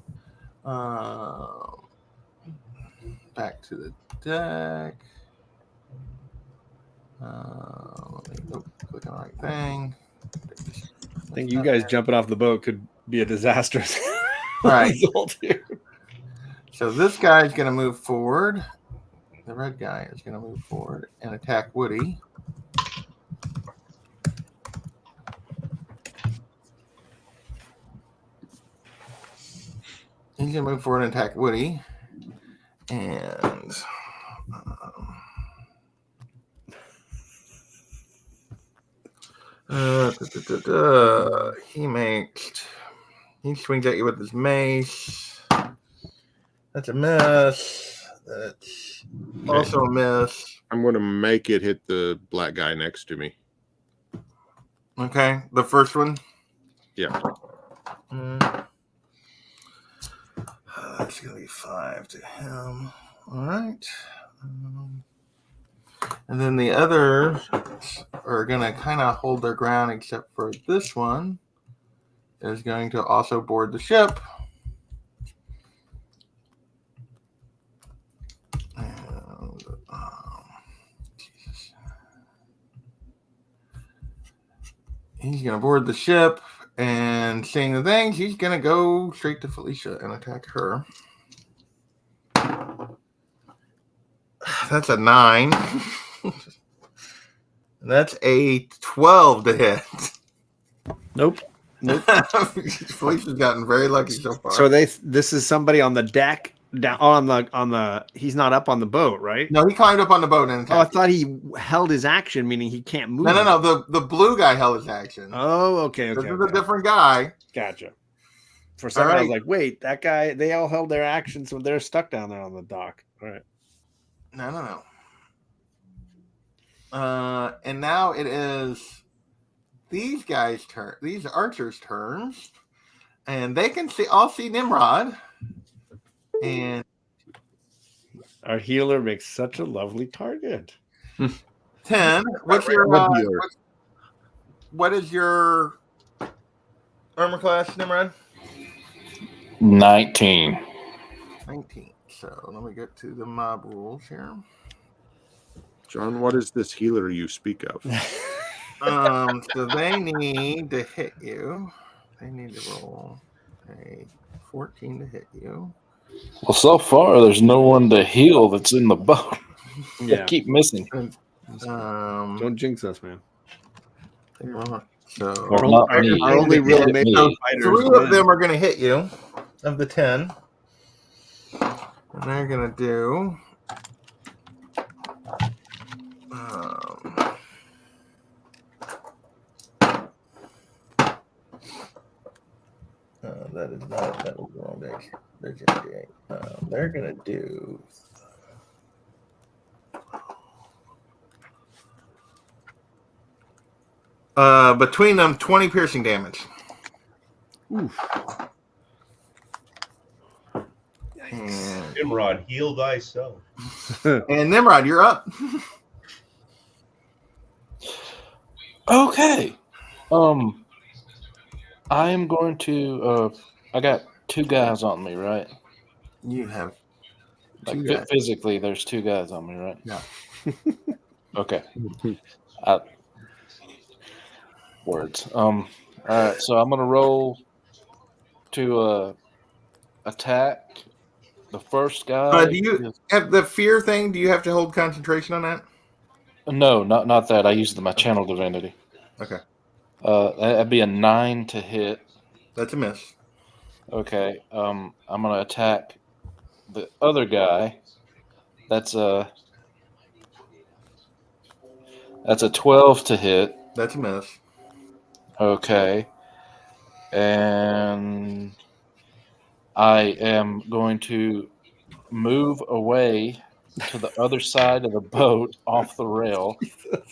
back to the deck. Click on the right thing. I think you guys jumping off the boat could be a disastrous Right. result here. So this guy is going to move forward. The red guy is going to move forward and attack Woody. He's going to move forward and attack Woody. And he swings at you with his mace. That's a miss. That's also a miss. I'm going to make it hit the black guy next to me. Okay, the first one. Yeah. That's gonna be 5 to him. All right. And then the others are gonna kind of hold their ground, except for this one is going to also board the ship. And, Jesus. He's gonna board the ship. And seeing the things, he's going to go straight to Felicia and attack her. That's a 9. That's a 12 to hit. Nope. Felicia's gotten very lucky so far. So this is somebody on the deck down on the he's not up on the boat, right? No, he climbed up on the boat and attacked. Oh, I thought he held his action, meaning he can't move. No. The blue guy held his action. Oh, okay. This is a different guy. Gotcha. For a second, I was like, wait, that guy, they all held their action, so they're stuck down there on the dock. All right. No. And now it is these guys' turn, these archers' turns, and they can all see Nimrod. And our healer makes such a lovely target. 10. What's your what is your armor class, Nimrod? 19. 19. So let me get to the mob rules here. John, what is this healer you speak of? So they need to hit you. They need to roll a 14 to hit you. Well, so far, there's no one to heal that's in the boat. Yeah. They keep missing. Don't jinx us, man. So Well, not our me. only real Hit major me. fighters 3 of win. them are going to hit you of the 10. And they're going to do 8 that is not that was the wrong day. There's day. They're gonna do. Between them, 20 piercing damage. Oof. And, Nimrod, heal thyself. and Nimrod, you're up. Okay. I am going to. I got 2 guys on me, right? You have Like two guys. physically, there's 2 guys on me, right? Yeah. Okay. Words. All right. So I'm gonna roll to attack the first guy. Do you have the fear thing? Do you have to hold concentration on that? No, not that. I used my channel divinity. Okay. That'd be a 9 to hit. That's a miss. Okay. I'm gonna attack the other guy. That's a 12 to hit. That's a miss. Okay. And I am going to move away to the other side of the boat off the rail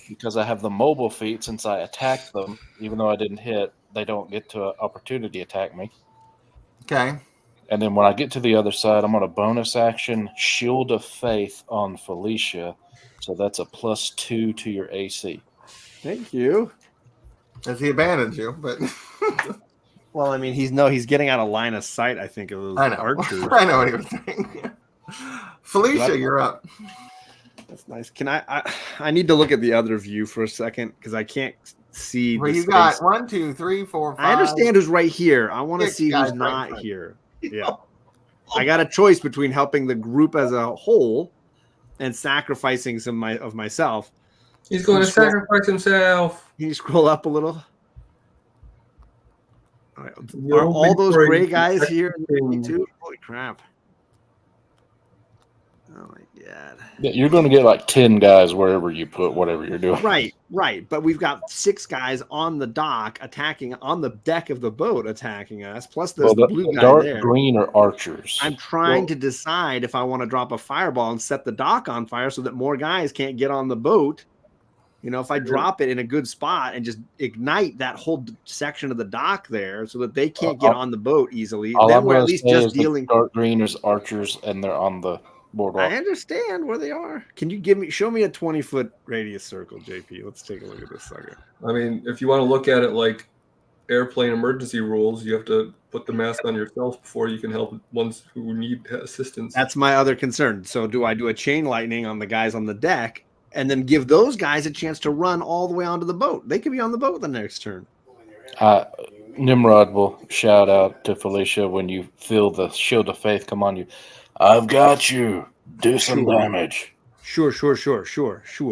because I have the mobile feat. Since I attacked them, even though I didn't hit, they don't get to opportunity attack me. Okay. And then when I get to the other side, I'm going to bonus action Shield of Faith on Felicia. So that's a +2 to your AC. Thank you. As he abandons you, but Well, I mean, he's getting out of line of sight, I think, of those I know. archers. I know what he was saying. Felicia, you're up. That's nice. Can I need to look at the other view for a second because I can't see. Well, the you space. got 1, 2, 3, 4, 5. I understand who's right here. I want to 6 see guys who's right in not front. here. Yeah. I got a choice between helping the group as a whole and sacrificing some of myself. He's going to sacrifice himself. Can you scroll up a little? All right. Are You'll all be those free gray to guys protect here the in king. too? Holy crap. Oh my god. Yeah, you're going to get like 10 guys wherever you put whatever you're doing. Right. But we've got 6 guys on the dock attacking on the deck of the boat attacking us. Plus there's the blue guy dark there. green are archers. I'm trying to decide if I want to drop a fireball and set the dock on fire so that more guys can't get on the boat. You know, if I drop it in a good spot and just ignite that whole section of the dock there so that they can't get on the boat easily, then we're at least just dealing. Dark green is archers, and they're on the boardwalk. I understand where they are. Can you show me a 20-foot radius circle, JP? Let's take a look at this sucker. I mean, if you want to look at it like airplane emergency rules, you have to put the mask on yourself before you can help ones who need assistance. That's my other concern. So do I do a chain lightning on the guys on the deck and then give those guys a chance to run all the way onto the boat? They could be on the boat the next turn. Nimrod will shout out to Felicia when you feel the Shield of Faith come on you. I've got you. Do some damage. Sure. JP,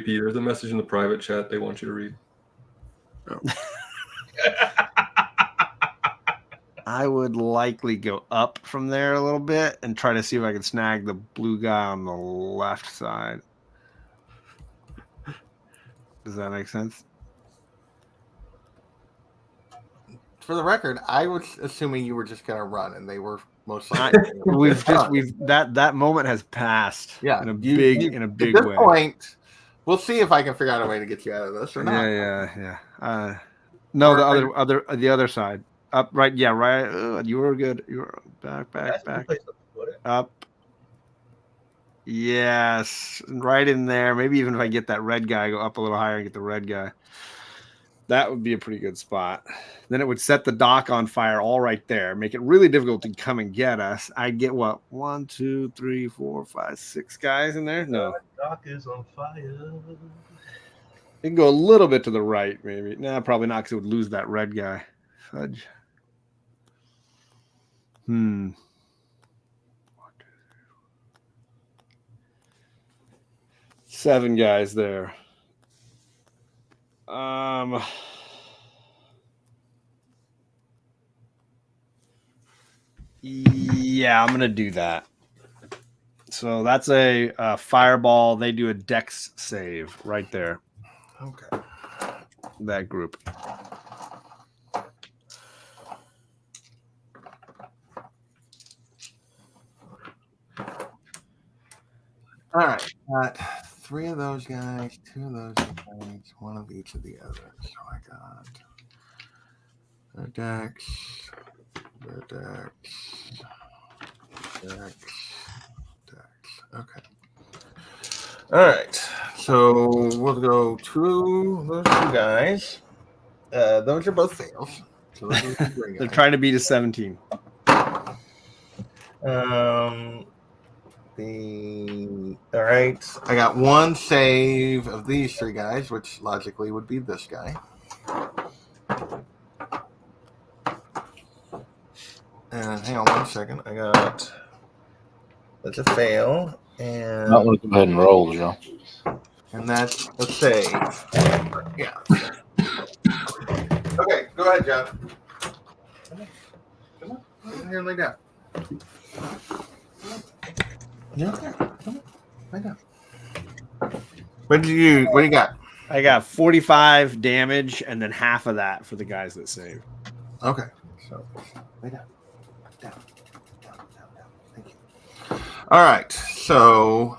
there's a message in the private chat they want you to read. Oh. I would likely go up from there a little bit and try to see if I can snag the blue guy on the left side. Does that make sense? For the record, I was assuming you were just gonna run, and they were most likely. That moment has passed. Yeah, in a big at way. this point, we'll see if I can figure out a way to get you out of this or not. Yeah. No, the other side. Up, right? Yeah, right. You were good. You were back. Up. Yes, right in there. Maybe even if I get that red guy, go up a little higher and get the red guy. That would be a pretty good spot. Then it would set the dock on fire all right there. Make it really difficult to come and get us. I'd get what? 1, 2, 3, 4, 5, 6 guys in there? No. The dock is on fire. It can go a little bit to the right, maybe. Nah, probably not because it would lose that red guy. Fudge. 7 guys there. Yeah, I'm gonna do that. So that's a fireball. They do a dex save right there. Okay. that group. All right, got 3 of those guys, 2 of those guys, 1 of each of the others. So I got the Dex, Dex. Okay. All right. So we'll go to those 2 guys. Those are both fails. So those are the 3 They're guys. trying to beat a 17. All right. I got 1 save of these 3 guys, which logically would be this guy. And hang on 1 second. I got that's a fail, and Might want to go ahead and roll, Joe. that's a save. Yeah. Okay, go ahead, John. Come on. Get in here and lay down. Yeah, okay. Come on. Lay down. What do you got? I got 45 damage and then half of that for the guys that save. Okay. So lay down. Down. Thank you. All right. So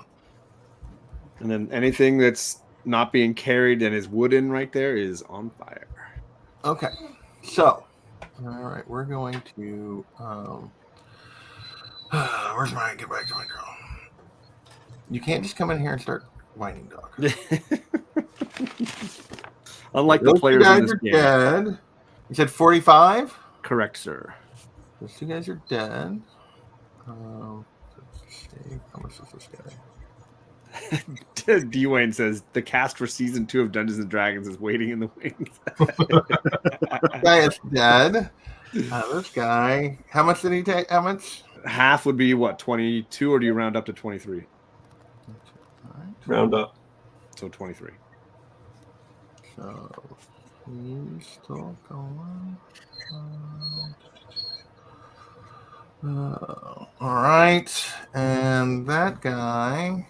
And then anything that's not being carried and is wooden right there is on fire. okay. So all right, we're going to where's my get back to my girl. You can't just come in here and start whining, dog. Unlike the Those 2 players in guys this are game. dead. You said 45? Correct, sir. Those 2 guys are dead. How much is this guy? Dwayne says the cast for season 2 of Dungeons and Dragons is waiting in the wings. This guy is dead. This guy, how much did he take? How much? Half would be what, 22, or do you round up to 23? Round up. So 23. So he's still going. All right, and that guy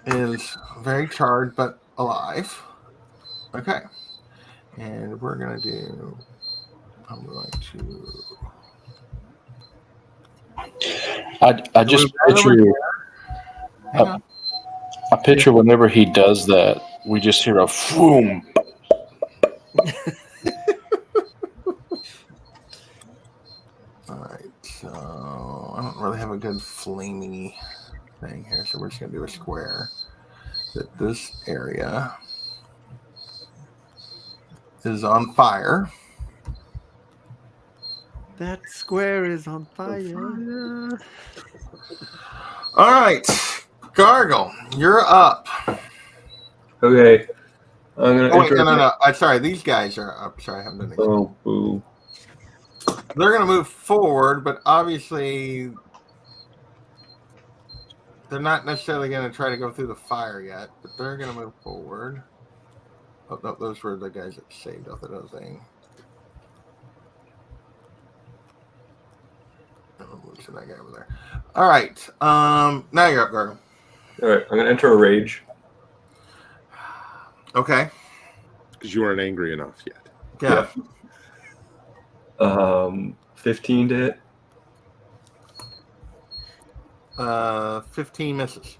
is very charred but alive. Okay, and we're gonna do. I'm going to. I just picture. I picture whenever he does that, we just hear a boom. All right, so I don't really have a good flamey thing here, so we're just gonna do a square. That this area is on fire. That square is on fire. All right, Gargle, you're up. Okay. I'm gonna Oh wait, enter. no. I'm sorry, these guys are up. Sorry, I haven't done anything. Oh, boo. They're gonna move forward, but obviously they're not necessarily gonna try to go through the fire yet. But they're gonna move forward. Oh no, those were the guys that saved off the other thing. Oh, loosen that guy over there. All right, now you're up, Gargle. All right. I'm gonna enter a rage. Okay. Because you weren't angry enough yet. Yeah. 15 to hit. 15 misses.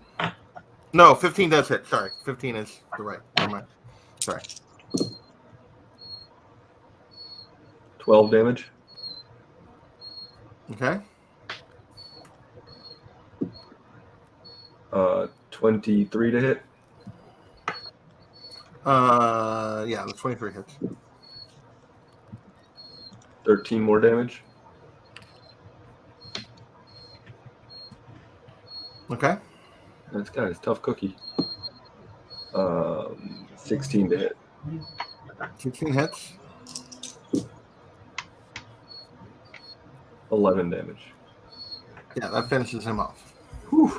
No, 15 does hit. Sorry, 15 is the right. Never mind. Sorry. 12 damage. Okay. 23 to hit. Yeah, the 23 hits. 13 more damage. Okay. This guy is a tough cookie. 16 to hit. 16 hits. 11 damage. Yeah, that finishes him off. Whew.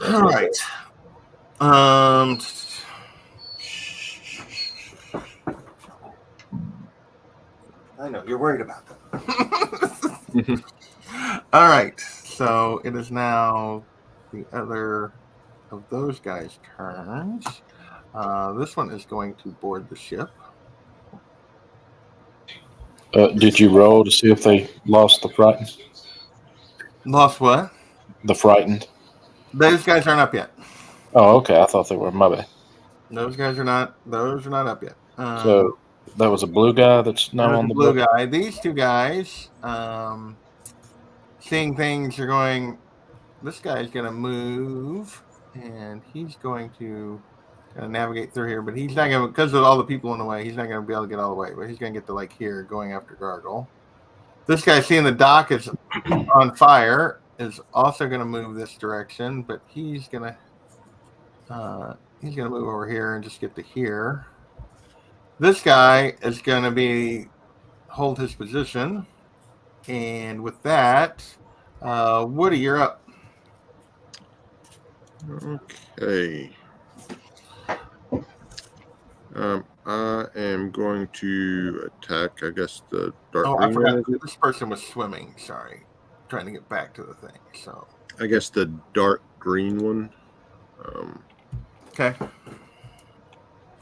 All right. I know you're worried about that. All right, so it is now the other of those guys' turns. This one is going to board the ship. Did you roll to see if they lost the frightened? Lost what? The frightened. Those guys aren't up yet. Oh, okay. I thought they were. My bad. Those guys are not. Those are not up yet. So that was a blue guy that's not That was on the the blue book. guy. These two guys, seeing things are going. This guy's going to move, and he's going to kind of navigate through here. But he's not going to, because of all the people in the way, he's not going to be able to get all the way. But he's going to get to like here, going after Gargle. This guy, seeing the dock is on fire, is also going to move this direction. But he's going to move over here and just get to here. This guy is going to hold his position, and with that, Woody, you're up. Okay. I am going to attack, I guess, the dark Oh, I green forgot. one, is it? This person was swimming. Sorry, trying to get back to the thing. So, I guess the dark green one. okay,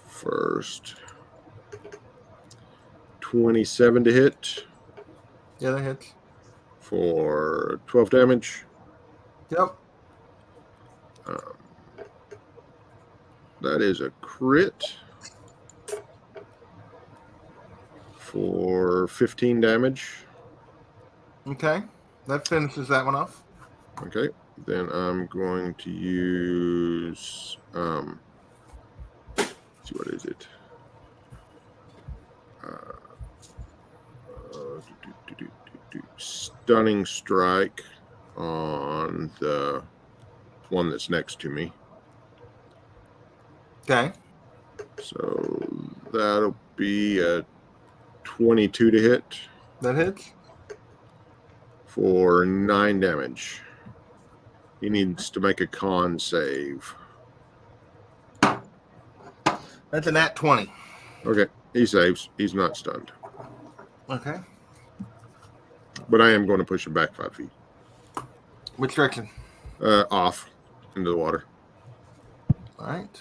First. 27 to hit yeah, that hits. for 12 damage. Yep. That is a crit for 15 damage. Okay, that finishes that one off. Okay, then I'm going to use let's see, what is it? Stunning strike on the one that's next to me. Okay, So that'll be a 22 to hit that hits. for 9 damage. He needs to make a con save. That's a nat 20. Okay, he saves. He's not stunned. Okay, But I am going to push him back 5 feet. which direction? Off into the water. All right.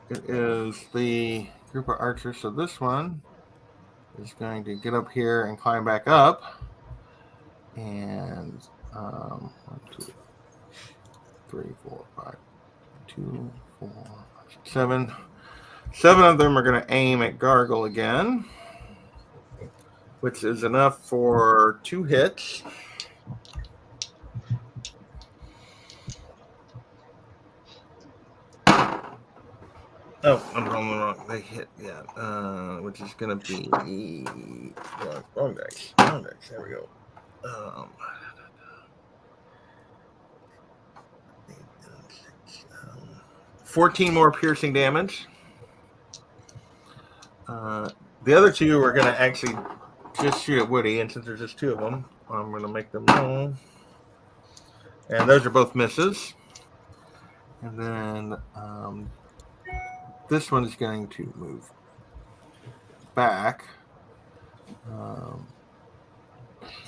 It is the group of archers. So this one is going to get up here and climb back up. And 1, 2, 3, 4, 5, 2, 4, 5, 6, 7. 7 of them are going to aim at Gargle again, which is enough for 2 hits. Oh, I'm wrong. They hit, yeah. Which is going to be wrong dice. Wrong dice. There we go. 14 more piercing damage. The other 2 are going to actually just shoot at Woody, and since there's just 2 of them, I'm going to make them roll. And those are both misses. And then this one is going to move back.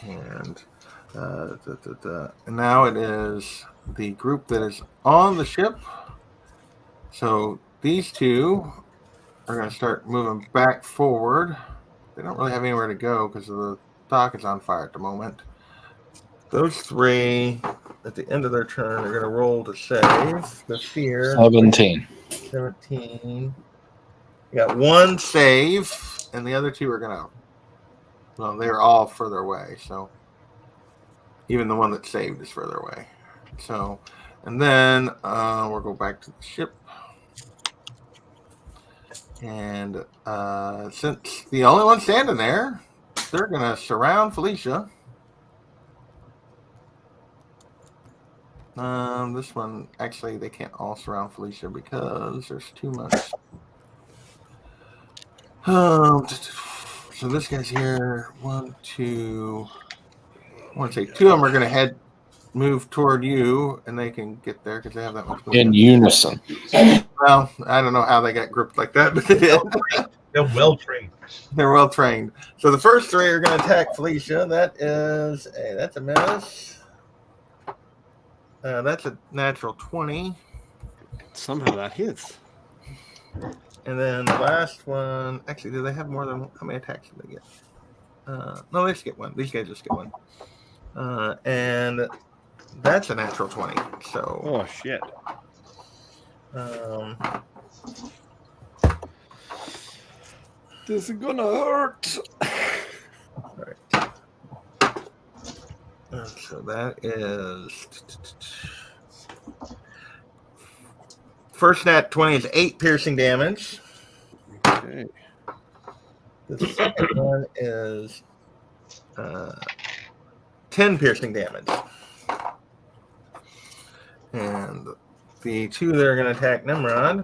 And now it is the group that is on the ship. So these 2 are going to start moving back forward. They don't really have anywhere to go because the dock is on fire at the moment. Those 3, at the end of their turn, are going to roll to save the fear. 17. 17. You got 1 save, and the other 2 are going to. Well, they're all further away, so even the one that saved is further away. So, and then we'll go back to the ship. And since the only one standing there, they're going to surround Felicia. This one, actually, they can't all surround Felicia because there's too much. So this guy's here. 1, 2. I want to say 2 of them are going to move toward you, and they can get there because they have that much movement. In unison. Well, I don't know how they got grouped like that, but they did. They're well trained. They're well trained. So the first three are going to attack Felicia. That's a miss. That's a natural 20. Somehow that hits. And then the last one, actually, do they have more than how many attacks do they get? No, they just get one. These guys just get one. And that's a natural 20. So, Oh shit. This is gonna hurt. All right. So that is first nat 20 is 8 piercing damage. Okay. The second one is 10 piercing damage. And the two that are going to attack Nimrod.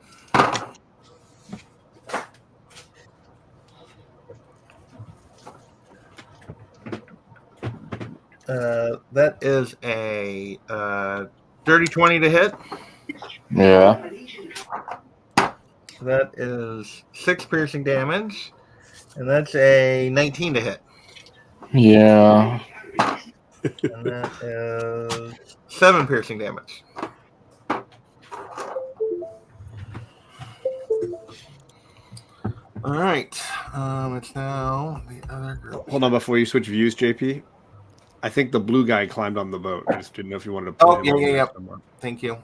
That is a dirty 20 to hit. Yeah. That is 6 piercing damage. And that's a 19 to hit. Yeah. And that is 7 piercing damage. All right. It's now the other group. Hold on before you switch views, JP. I think the blue guy climbed on the boat. I just didn't know if you wanted to put Oh, him over yeah. there somewhere. Thank you.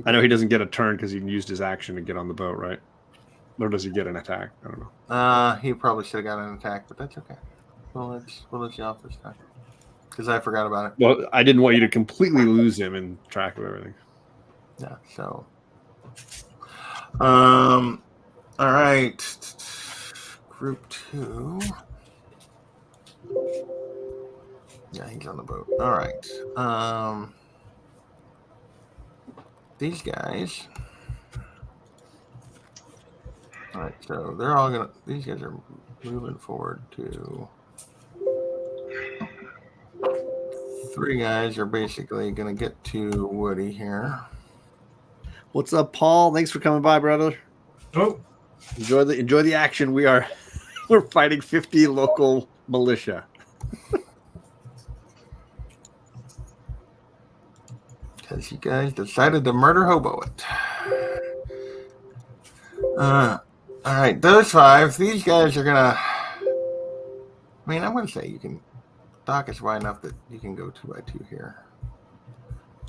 I know he doesn't get a turn because he used his action to get on the boat, right? Or does he get an attack? I don't know. He probably should have got an attack, but that's okay. We'll let you off this time because I forgot about it. Well, I didn't want you to completely lose him in track of everything. Yeah. So, all right. Group 2. Yeah, he's on the boat. All right. These guys. All right, so they're all gonna. These guys are moving forward to. 3 guys are basically gonna get to Woody here. What's up, Paul? Thanks for coming by, brother. Oh, Enjoy the action. We're fighting 50 local militia. Because you guys decided to murder hobo it. All right, those 5. These guys are gonna. I mean, I want to say you can. Dock is wide enough that you can go 2x2 here.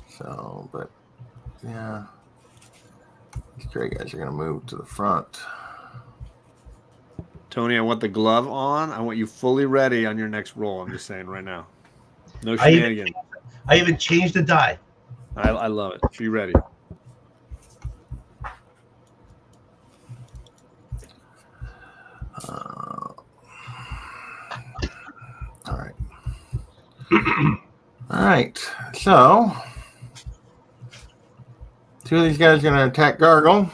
So, but yeah, these gray guys are gonna move to the front. Tony, I want the glove on. I want you fully ready on your next roll. I'm just saying right now. No shenanigans. I even changed the die. I love it. Be ready. All right. All right. So, 2 of these guys are going to attack Gargle.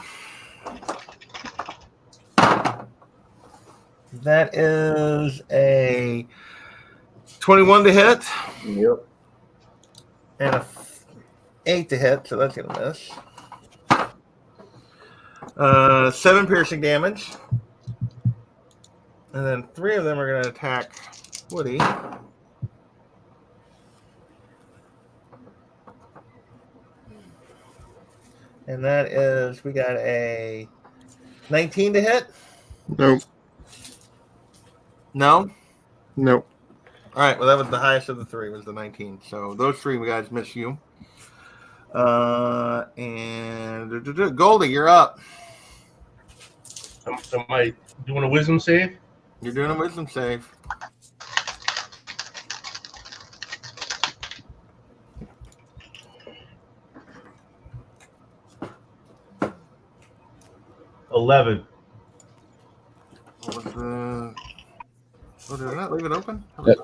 That is a 21 to hit. Yep. And a 8 to hit, so that's going to miss. 7 piercing damage. And then 3 of them are going to attack Woody. And that is, we got a 19 to hit. Nope. No? Nope. All right, well, that was the highest of the 3, was the 19. So those 3 guys miss you. And Goldie, you're up. Am I doing a wisdom save? You're doing a wisdom save. $11. Oh, did I not leave it open? That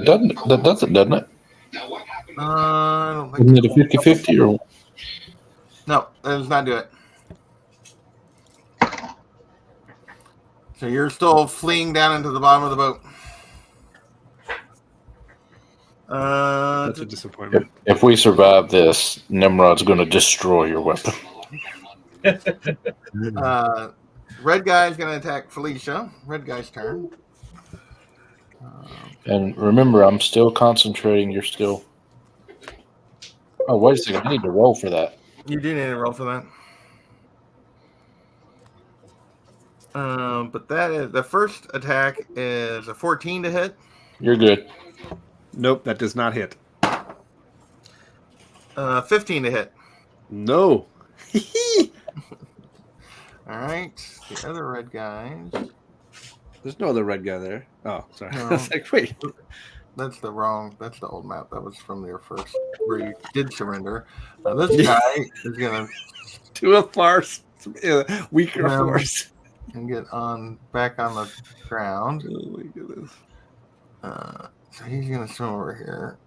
does it, doesn't it? I don't think Isn't it a 50-50 or? No, that does not do it. So you're still fleeing down into the bottom of the boat. That's a disappointment. If we survive this, Nimrod's going to destroy your weapon. Red guy's going to attack Felicia. Red guy's turn. And remember, I'm still concentrating. You're still. Oh, wait a second. I need to roll for that. You do need to roll for that. But that is the first attack is a 14 to hit. You're good. Nope, that does not hit. 15 to hit. No. All right. The other red guys. There's no other red guy there. Oh, sorry. No. I was like, wait. That's the old map. That was from their first, where you did surrender. This guy is going to To a farce. Weaker Yeah. force. and get back on the ground. Oh, my goodness. So he's going to swim over here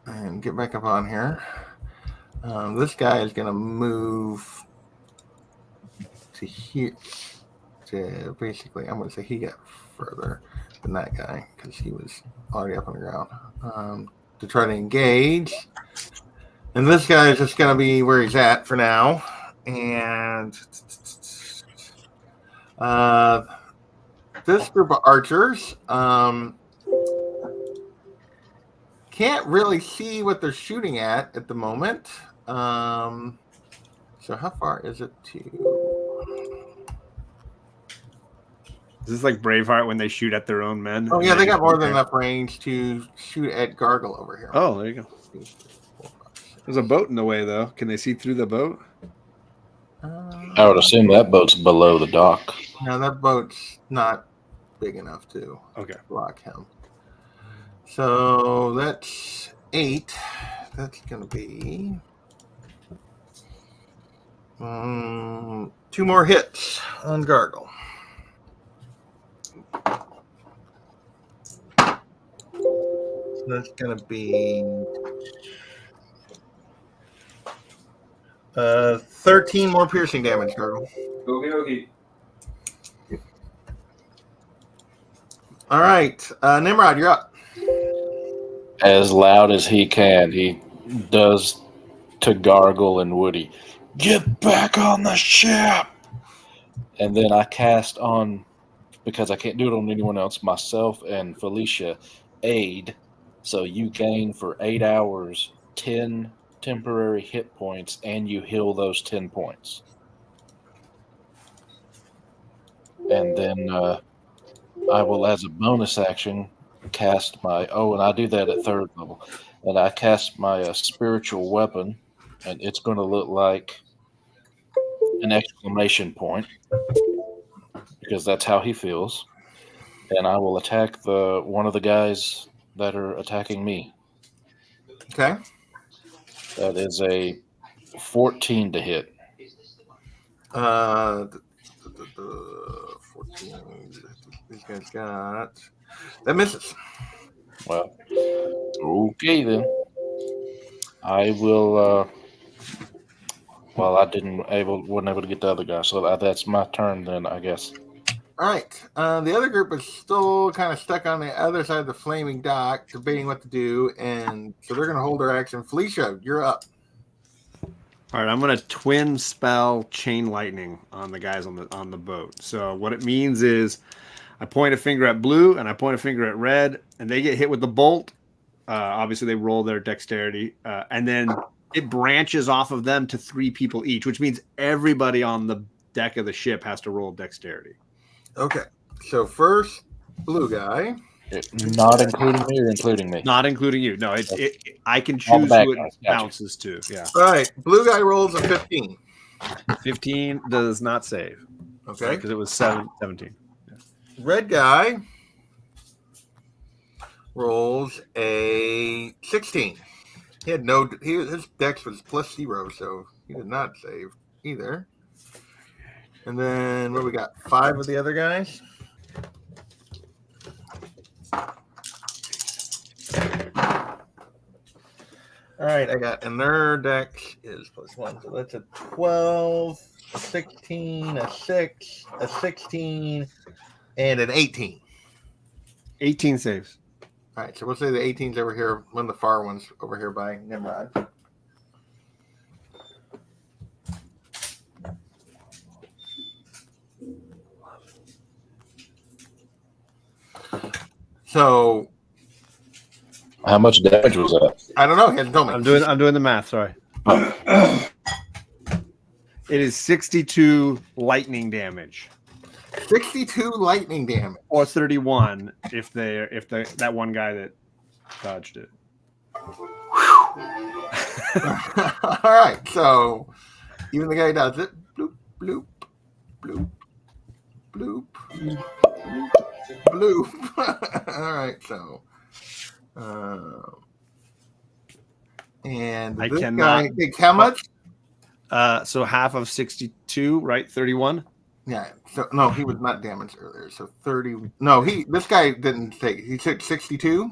and get back up on here. This guy is going to move to here. To basically, I'm going to say he got further than that guy because he was already up on the ground. To try to engage. And this guy is just going to be where he's at for now. And this group of archers can't really see what they're shooting at the moment. So how far is it to? Is this like Braveheart when they shoot at their own men? Oh yeah, they got more than enough range to shoot at Gargle over here. Oh, there you go. There's a boat in the way, though. Can they see through the boat? I would assume that boat's below the dock. No, that boat's not big enough to block him. So that's 8. That's going to be 2 more hits on Gargle. So that's going to be 13 more piercing damage, Gargle. Okay. All right, Nimrod, you're up. As loud as he can, he does to Gargle and Woody. Get back on the ship! And then I cast on, because I can't do it on anyone else, myself and Felicia, aid. So you gain for 8 hours 10 temporary hit points, and you heal those 10 points. And then I will, as a bonus action, cast my... Oh, and I do that at 3rd level. And I cast my spiritual weapon, and it's going to look like an exclamation point, because that's how he feels. And I will attack one of the guys that are attacking me. Okay. That is a 14 to hit. 14. These guys got... That misses. Well, okay then. I will... well, I wasn't able to get the other guy, so that's my turn then, I guess. All right. The other group is still kind of stuck on the other side of the flaming dock, debating what to do, and so they're going to hold their action. Felicia, you're up. All right, I'm going to twin spell chain lightning on the guys on the boat. So what it means is I point a finger at blue and I point a finger at red, and they get hit with the bolt. Obviously, they roll their dexterity, and then it branches off of them to 3 people each, which means everybody on the deck of the ship has to roll dexterity. Okay. So first, blue guy. Not including me or including me? Not including you. No, I can choose who it bounces to. Yeah. All right. Blue guy rolls a 15. 15 does not save. Okay. Because it was 17. Yeah. Red guy rolls a 16. His dex was +0, so he did not save either. And then what we got? 5 of the other guys. All right, I got, and their dex is +1, so that's a 12, a 16, a 6, a 16, and an 18. 18 saves. All right, so we'll say the 18's over here, one of the far ones over here by Nimrod. So How much damage was that? I don't know. He hasn't told me. I'm doing the math. Sorry. It is 62 lightning damage, 62 lightning damage. or 31 if that one guy that dodged it. All right. So even the guy who does it. Bloop, bloop, bloop, bloop, bloop. All right. So. And I this cannot- guy takes how much? So half of 62, right? 31. Yeah. So no, he was not damaged earlier. So 30. No, this guy didn't take. He took 62.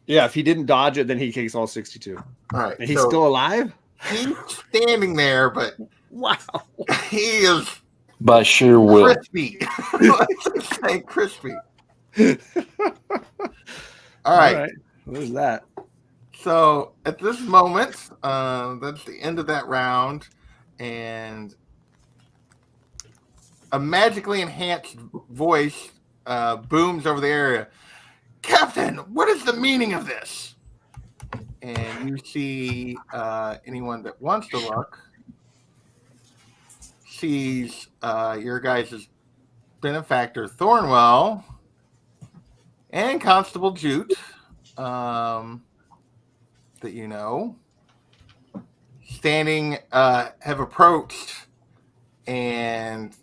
Yeah, if he didn't dodge it, then he takes all 62. All right. And he's so still alive? he's standing there, but Wow. he is By sheer will. crispy. Let's just say crispy. All right. There's that. So at this moment, that's the end of that round, and a magically enhanced voice booms over the area. Captain, what is the meaning of this? And you see anyone that wants to look sees your guys' benefactor Thornwell and Constable Jute. That you know, standing, have approached and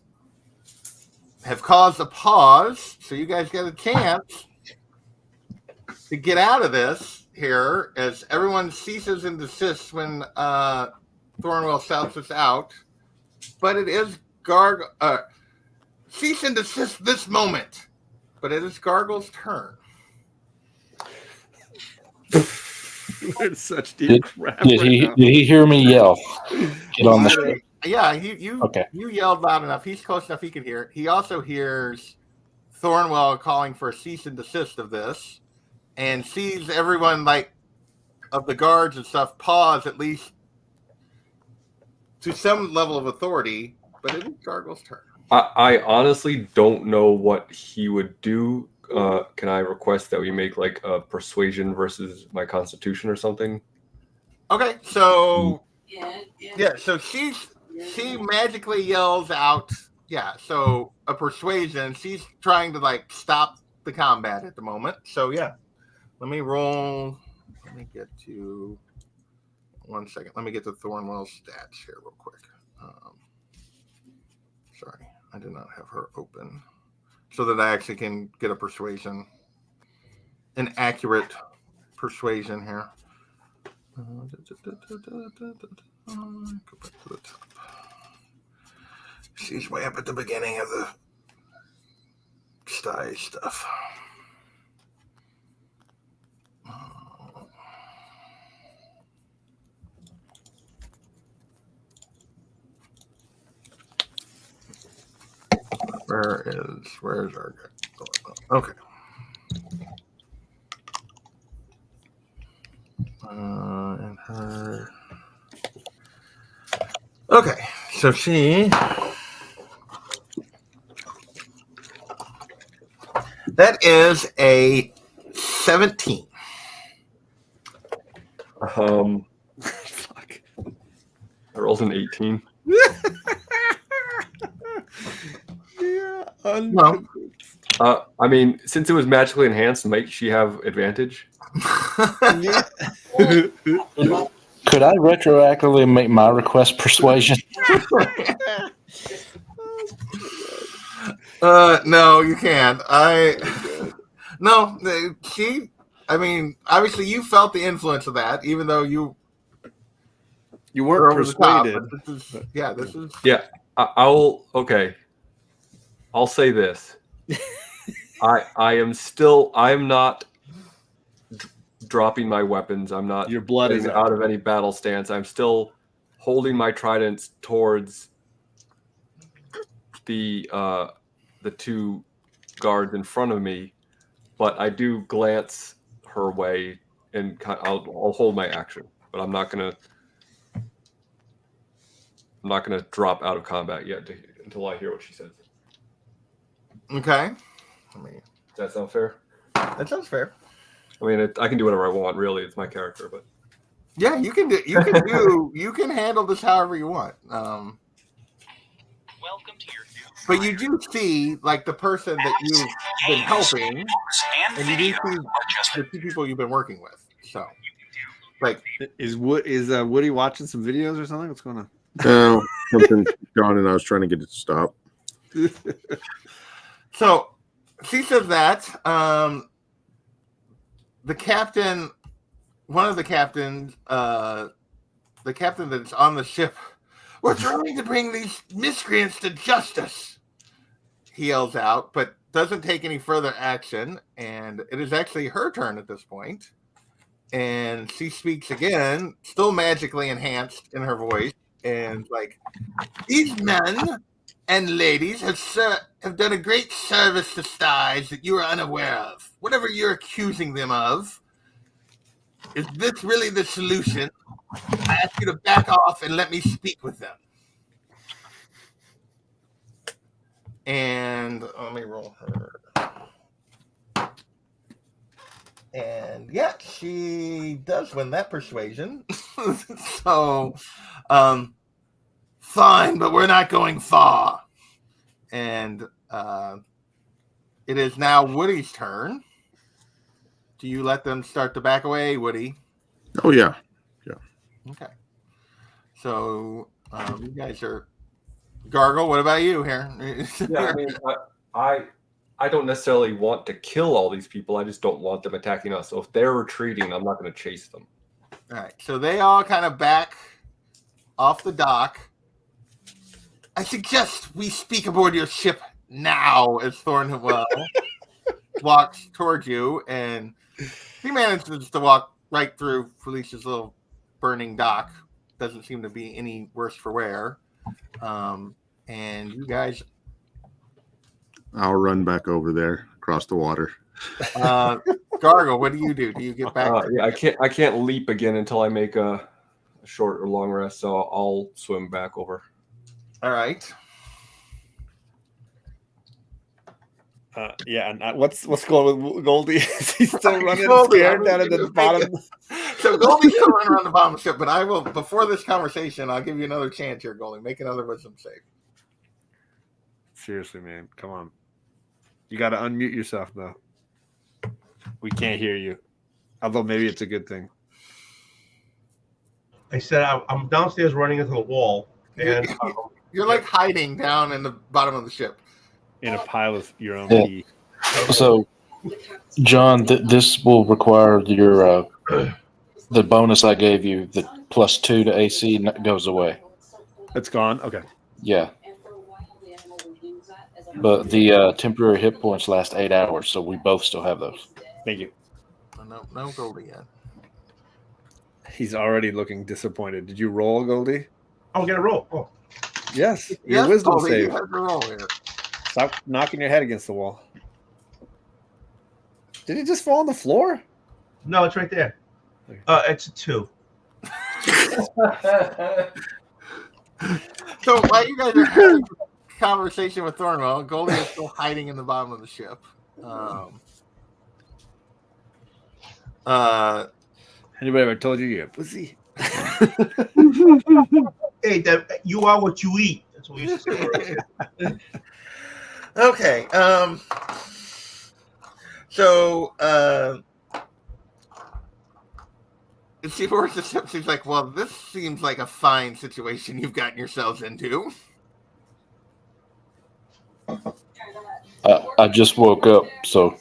have caused a pause. So you guys get a chance to get out of this here as everyone ceases and desists when Thornwell shouts this out. But it is cease and desist this moment. But it is Gargle's turn. We're in such deep crap. Did he hear me yell? Get on the ship. Yeah, you yelled loud enough. He's close enough he can hear it. He also hears Thornwell calling for a cease and desist of this, and sees everyone of the guards and stuff pause at least to some level of authority. But it is Gargle's turn. I honestly don't know what he would do. Can I request that we make a persuasion versus my constitution or something? Okay, so so she magically yells out. Yeah, so a persuasion. She's trying to stop the combat at the moment. So yeah, let me roll. Let me get to 1 second. Let me get to Thornwell's stats here real quick. Sorry, I did not have her open, so that I actually can get a persuasion, an accurate persuasion here. Go back to the top. She's way up at the beginning of the sty stuff. Where's our guy? Okay. And her. Okay, so that is a 17. Fuck. I rolled an 18. Yeah. No. I mean, since it was magically enhanced, might she have advantage? Could I retroactively make my request persuasion? No, you can't. No, I mean, obviously you felt the influence of that, even though you weren't were over the top, persuaded. but this is. Yeah, okay. I'll say this. I am not dropping my weapons. I'm not Your blood is out of any battle stance. I'm still holding my tridents towards the two guards in front of me, but I do glance her way, and I'll hold my action. But I'm not gonna drop out of combat yet until I hear what she says. Okay. Does that sound fair? That sounds fair. I mean, I can do whatever I want. Really, it's my character, but Yeah, you can do. You can handle this however you want. Welcome to your new But you do see, like, the person that you've been helping, and you do see the two people you've been working with. So, like, Is Woody watching some videos or something? What's going on? No, something gone, and I was trying to get it to stop. so she says that the captain, one of the captains, the captain that's on the ship, we're trying to bring these miscreants to justice. He yells out, but doesn't take any further action. And it is actually her turn at this point. And she speaks again, still magically enhanced in her voice. And like, these men and ladies have done a great service to Styes that you are unaware of. Whatever you're accusing them of, is this really the solution? I ask you to back off and let me speak with them. And let me roll her. And yeah, she does win that persuasion. So, fine, but we're not going far. And it is now Woody's turn. Do you let them start to back away, Woody? Oh yeah. Okay. So you guys are Gargle. What about you here? yeah, I mean, I don't necessarily want to kill all these people. I just don't want them attacking us. So if they're retreating, I'm not going to chase them. All right. So they all kind of back off the dock. I suggest we speak aboard your ship now, as Thornwell walks towards you, and he manages to walk right through Felicia's little burning dock. Doesn't seem to be any worse for wear. And you guys, I'll run back over there across the water. Gargle, what do you do? Do you get back? Yeah, I can't leap again until I make a short or long rest. So I'll swim back over. All right. Yeah, and what's going with Goldie? Is he still running Goldie, scared down at the bottom? So Goldie's still running around the bottom of the ship, but I will, before this conversation, I'll give you another chance here, Goldie. Make another wisdom save. Seriously, man, come on. You got to unmute yourself, though. We can't hear you. Although maybe it's a good thing. I said I'm downstairs running into the wall, and You're like hiding down in the bottom of the ship. In a pile of your own Yeah. pee. So, John, this will require your the bonus I gave you, the +2 to AC goes away. It's gone? Okay. Yeah. But the temporary hit points last 8 hours, so we both still have those. Thank you. Oh, no Goldie yet. He's already looking disappointed. Did you roll, Goldie? I'll get a roll. Oh, Yes. Your Yes, wisdom Goldie, save. you have to roll here. Stop knocking your head against the wall. Did it just fall on the floor? no, it's right there. It's a 2. So while you guys are having a conversation with Thornwell, Goldie is still hiding in the bottom of the ship. Anybody ever told you you're a pussy? Hey, you are what you eat. That's what we used to say. Okay. So she works the ship. She's like, well, this seems like a fine situation you've gotten yourselves into. I just woke up, so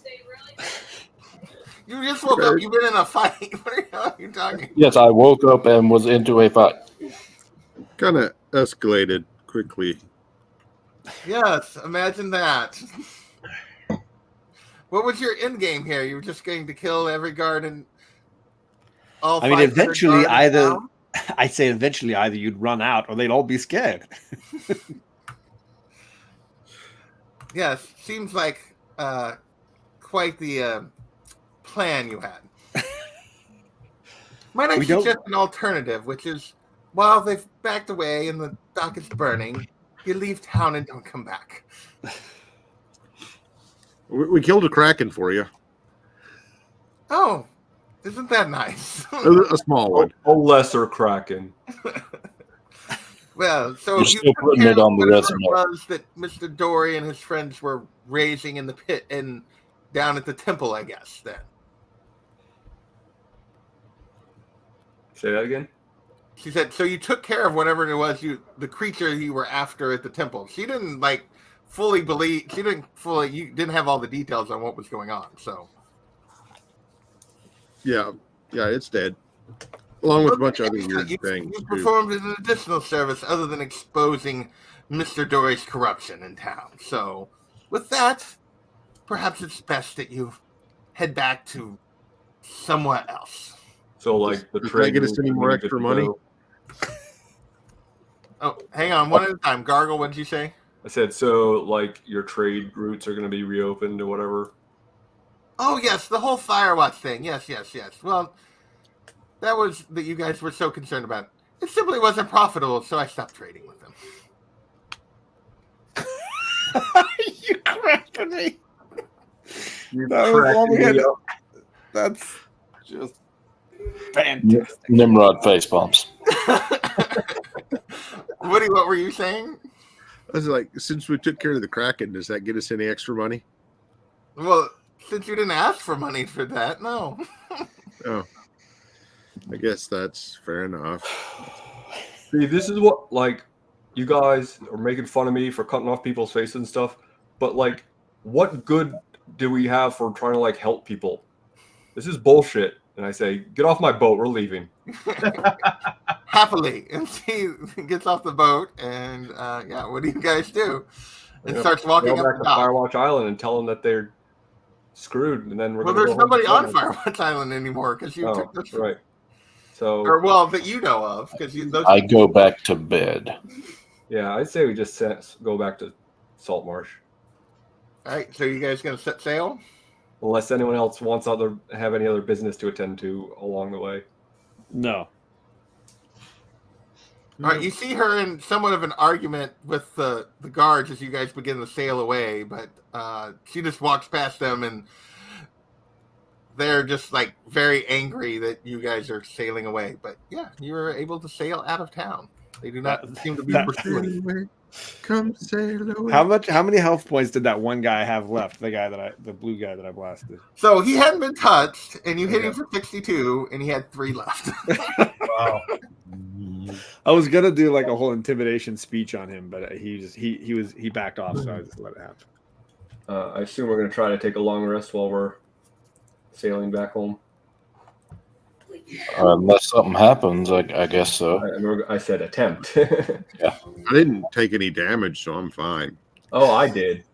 You just woke up. You've been in a fight. What are you talking? yes, I woke up and was into a fight. Kind of escalated quickly. Yes, imagine that. What was your end game here? You were just going to kill every guard and all. I mean, 500 eventually, guards either down? I'd say eventually either you'd run out or they'd all be scared. Yes, seems like quite the plan you had. Might I We don't- suggest an alternative, which is while they've backed away and the dock is burning, you leave town and don't come back. We killed a kraken for you. Oh, isn't that nice? A small one. A lesser kraken. Well, so You're you still putting it on the whatever resume. it was that Mr. Dory and his friends were raising in the pit and down at the temple, I guess, then. Say that again? She said, so you took care of whatever it was the creature you were after at the temple. She didn't fully believe, you didn't have all the details on what was going on, so. Yeah, it's dead. Along with a bunch of other weird things. You performed an additional service other than exposing Mr. Dory's corruption in town. So, with that, perhaps it's best that you head back to somewhere else. So, like, the Can I trade. get us any more extra money? Oh, hang on, one at a time. Gargle, what did you say? I said, so, like, your trade routes are going to be reopened or whatever? Oh, yes, the whole Firewatch thing. Yes. Well, that was that you guys were so concerned about. It simply wasn't profitable, so I stopped trading with them. You cracking me. You That was all we had. me up. That's just fantastic. Nimrod face bumps. Woody, what were you saying? I was like, since we took care of the Kraken, does that get us any extra money? Well, since you didn't ask for money for that, no. Oh, I guess that's fair enough. See, this is what, like, you guys are making fun of me for cutting off people's faces and stuff, but, like, what good do we have for trying to, like, help people? This is bullshit. And I say, get off my boat. We're leaving. Happily. And she gets off the boat, and, what do you guys do? And starts walking Go up back the to dock. Firewatch Island and tell them that they're screwed, and then we're Well, gonna there's go home nobody to on Saltmarsh. Firewatch Island anymore, because you took this. Right. So, Or, well, that you know of, because those. I go back to bed. yeah, I'd say we just go back to Saltmarsh. All right, so you guys going to set sail? Unless anyone else wants have any other business to attend to along the way. No. All right, you see her in somewhat of an argument with the guards as you guys begin to sail away, but she just walks past them, and they're just like very angry that you guys are sailing away. But yeah, you were able to sail out of town. They do not seem to be pursuing. Come sail away. How many health points did that one guy have left? The blue guy that I blasted. So he hadn't been touched, and you hit him for 62, and he had 3 left. Wow. I was gonna do like a whole intimidation speech on him, but he backed off, so I just let it happen. I assume we're going to try to take a long rest while we're sailing back home. Unless something happens, I guess so. I said attempt. I didn't take any damage, so I'm fine. Oh, I did.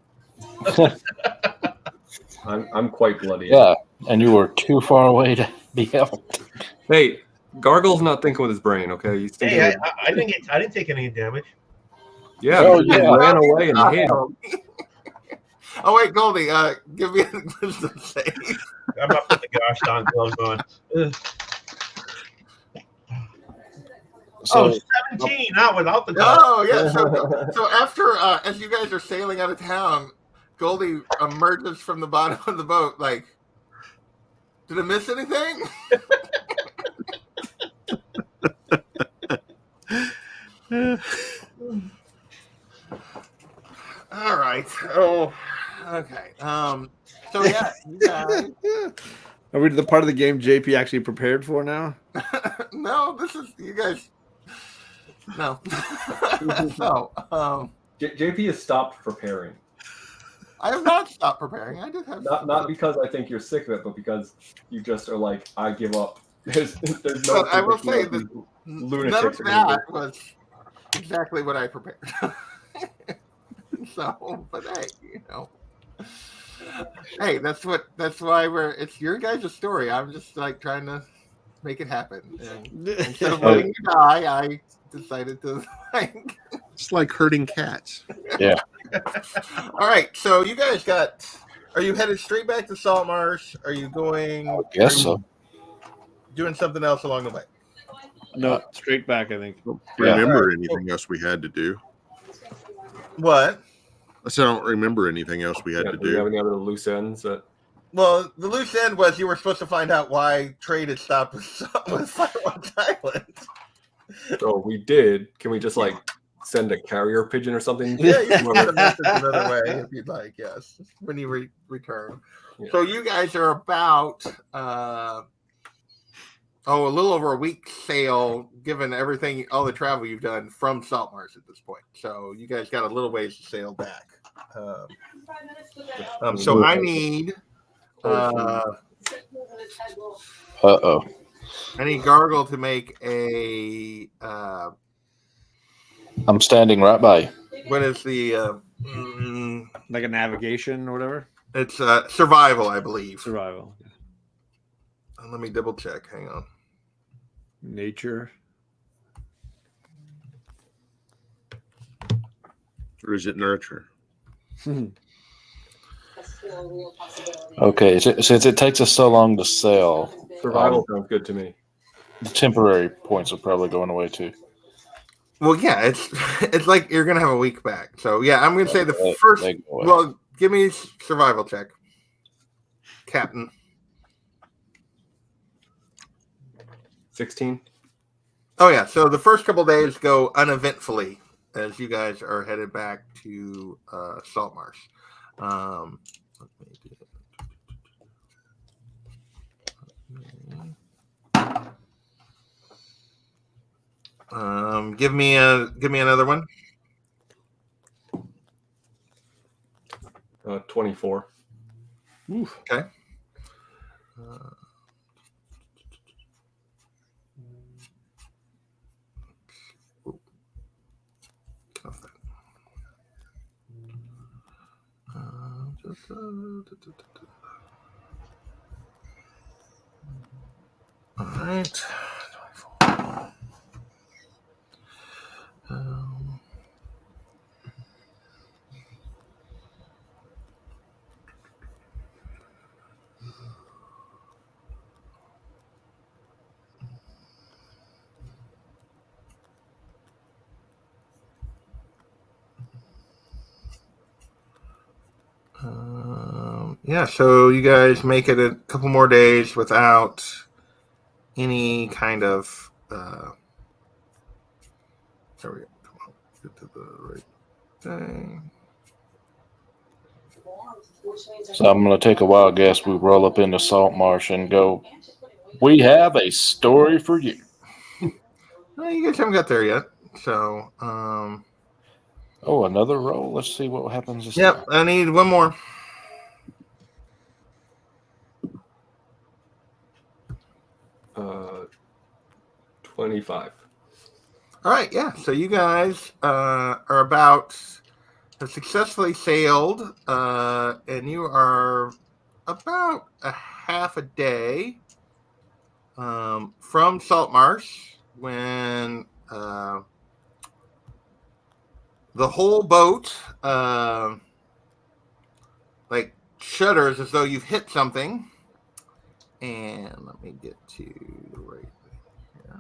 I'm quite bloody. Yeah, and you were too far away to be helped. Hey, Gargle's not thinking with his brain, okay? He's thinking. Hey, I didn't take any damage. Yeah, Oh, because yeah. he ran away and hid. Oh wait, Goldie, give me a wisdom save. I'm not putting the gosh darn gloves on. Ugh. So, 17, not without the gloves. Oh yeah. So after as you guys are sailing out of town, Goldie emerges from the bottom of the boat. Like, did I miss anything? All right. Oh, okay. So yeah, you guys. Are we to the part of the game JP actually prepared for now? No, this is you guys. No. So, JP has stopped preparing. I have not stopped preparing. I did have Not because I think you're sick of it, but because you just are like, I give up. There's no. But I will say that lunatics none of that was exactly what I prepared. So, but hey, you know, hey, that's why it's your guys' story. I'm just like trying to make it happen. And instead of letting you die, I decided to like. It's like herding cats. yeah. All right, so you guys are you headed straight back to Saltmarsh? Are you going? I guess so. Doing something else along the way? No, straight back, I think. Remember anything else we had to do? What? I said I don't remember anything else we had to Do you have do. any other loose ends? Well, the loose end was you were supposed to find out why trade had stopped with Firewatch Island. So we did. Can we just like send a carrier pigeon or something? Yeah, you can send a message another way if you'd like. Yes, when you return. Yeah. So you guys are about a little over a week sail, given everything, all the travel you've done from Saltmarsh at this point. So you guys got a little ways to sail back. So I need. Uh-oh. I need Gargle to make a. I'm standing right by you. What is the? Like a navigation or whatever. It's survival, I believe. Survival. Let me double check. Hang on. Nature. Or is it nurture? Okay, since it takes us so long to sell, Survival sounds good to me. the temporary points are probably going away too. Well, yeah, it's like you're gonna have a week back. So yeah, I'm gonna say the first. They go away. Well, give me a survival check, Captain. 16. Oh yeah, so the first couple days go uneventfully as you guys are headed back to Saltmarsh. Let me do it. Give me another one. 24. Oof. Okay. All right. 24. Yeah, so you guys make it a couple more days without any kind of. There we go. Come on, get to the right thing. So I'm going to take a wild guess. We roll up into Saltmarsh and go, we have a story for you. Well, you guys haven't got there yet. So, Oh, another roll? Let's see what happens this yep, time. I need one more. Uh, 25. All right, yeah. So you guys have successfully sailed, and you are about a half a day from Saltmarsh when the whole boat like shudders as though you've hit something. And let me get to the right thing here.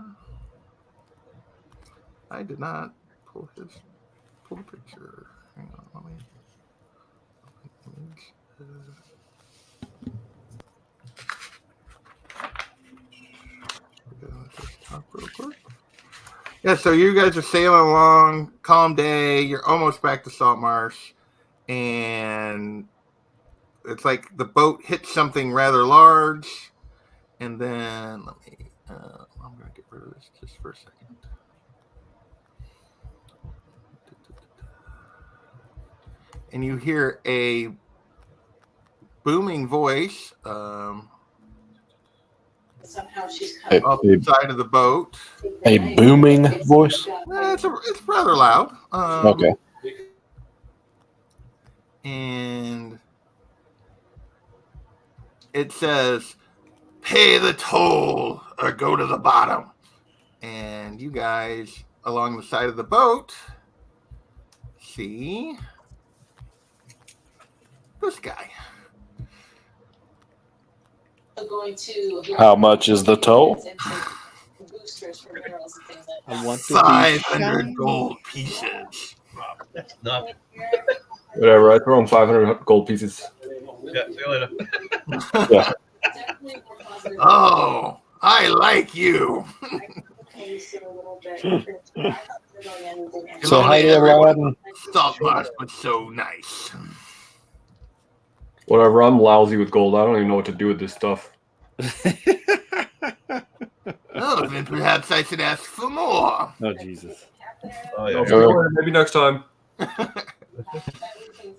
I did not pull the picture. Hang on, let me. Talk real quick. Yeah, so you guys are sailing along, calm day. You're almost back to Saltmarsh, and it's like the boat hits something rather large, and then let me. I'm gonna get rid of this just for a second. And you hear a booming voice Somehow she's off the side of the boat. A booming voice? It's rather loud. Okay. And it says, "Pay the toll or go to the bottom." And you guys along the side of the boat see this guy. going to. How much is the toll? Boosters for minerals and things like I that. want to 500 gold pieces. That's nothing. Whatever. I throw him 500 gold pieces. Yeah, see you later. Yeah. Definitely more positive. Oh, I like you. If So how only do everyone Aladdin? Saltmarsh was so nice. Whatever. I'm lousy with gold. I don't even know what to do with this stuff. Oh, then perhaps I should ask for more. Oh Jesus! Oh, No, yeah. see you later. Maybe next time.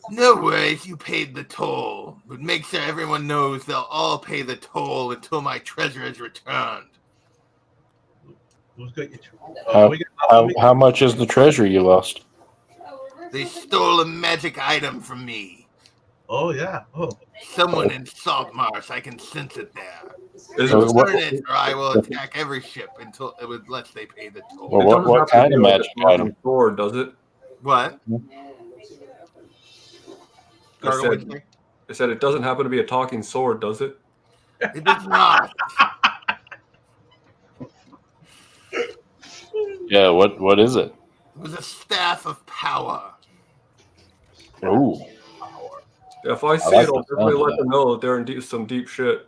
No worries, you paid the toll. But make sure everyone knows they'll all pay the toll until my treasure is returned. Who's got your How much is the treasure you lost? They stole a magic item from me. Oh, yeah. Oh, Someone in Saltmarsh, I can sense it there. Is So it, what- Return it, or I will attack every ship unless they pay the toll. Well, it what- doesn't what have to kind be of like magic a talking item? sword, does it? What? I Gargle, said, what'd you say? I said it doesn't happen to be a talking sword, does it? It does not. Yeah. What is it? It was a staff of power. Ooh. If I see like it, I'll the definitely sound of let that. them know that they're in some deep shit.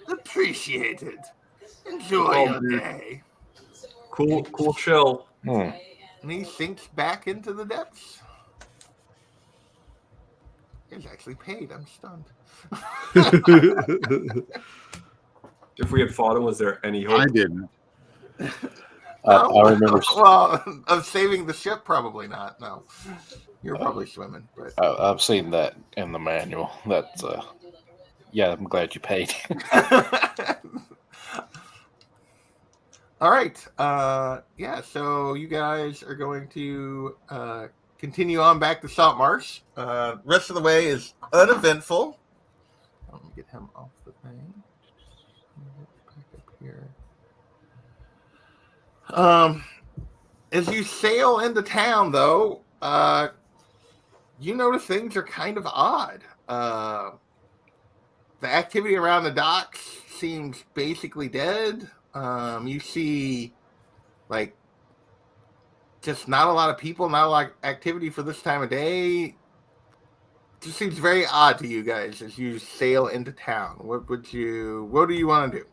Appreciated. Enjoy Oh, your dude. day. Cool shell. Hmm. And he sinks back into the depths. He's actually paid. I'm stunned. If we had fought him, was there any hope? I didn't. I remember. Well, of saving the ship, probably not. No, you're probably swimming. But I've seen that in the manual. That's yeah. I'm glad you paid. all right. Yeah. So you guys are going to continue on back to Saltmarsh. Rest of the way is uneventful. Let me get him off the thing. Back up here. As you sail into town, though, you notice things are kind of odd. The activity around the docks seems basically dead. You see, like, just not a lot of people, not a lot of activity for this time of day. It just seems very odd to you guys as you sail into town. What do you want to do?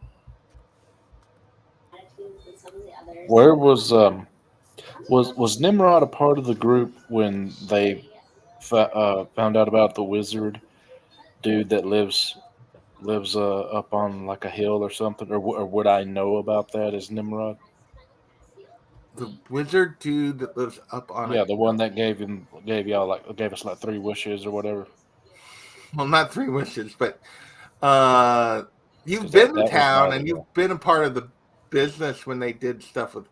Where was Nimrod a part of the group when they found out about the wizard dude that lives up on like a hill or something, or would I know about that as Nimrod? The wizard dude that lives up on Yeah, it. the one that gave us like 3 wishes or whatever. Well, not 3 wishes, but you've 'Cause been that to was town my- and you've been a part of the business when they did stuff with.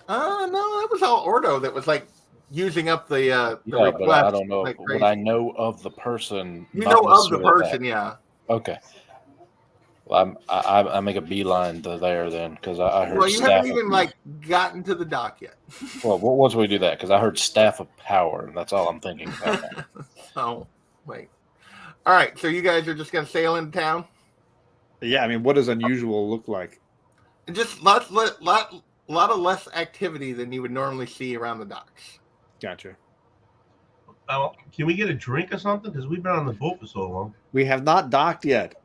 No, that was all Ordo that was like using up the Yeah, request. but I don't know. Like Would crazy. I know of the person? You Not know of the necessarily person, yeah. that. Okay. Well, I make a beeline to there then because I heard Well, you staff. haven't even like gotten to the dock yet. Well, once we do that, because I heard staff of power, and that's all I'm thinking about now. So wait. All right, so you guys are just gonna sail into town? Yeah, I mean, what does unusual look like? And just lot of less activity than you would normally see around the docks. Gotcha. Can we get a drink or something? Because we've been on the boat for so long. We have not docked yet.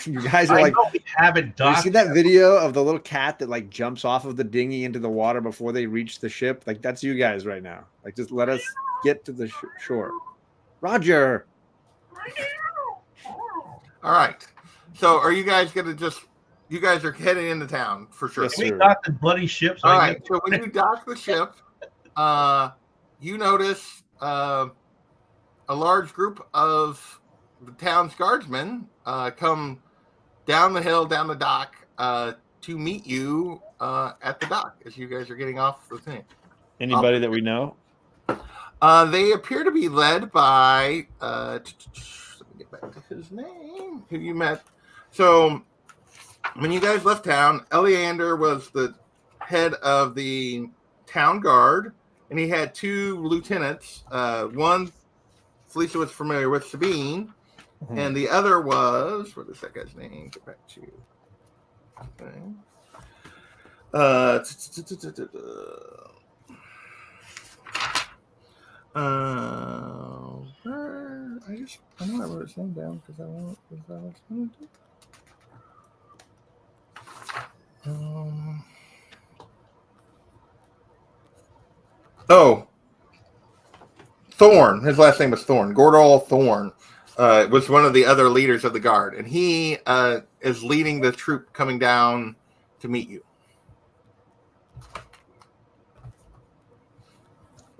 You guys are I like, know we haven't have you docked. seen that video of the little cat that like jumps off of the dinghy into the water before they reach the ship? Like that's you guys right now. Like just let us get to the shore. Roger. All right. So are you guys gonna just? You guys are heading into town for sure. Yes, Can we sir. dock the bloody ship? So All I right. So when you dock the ship, you notice a large group of the town's guardsmen come down the hill, down the dock, to meet you at the dock as you guys are getting off the thing. Anybody that we know? They appear to be led by. Let me get back to his name. Who you met? So when you guys left town, Eleander was the head of the town guard, and he had 2 lieutenants. One, Felicia was familiar with, Sabine, and the other was, what is that guy's name? Get back to you. Okay. I I know I wrote his name down because I was going to. Oh, Thorn. His last name was Thorn. Gordal Thorn was one of the other leaders of the guard, and he is leading the troop coming down to meet you.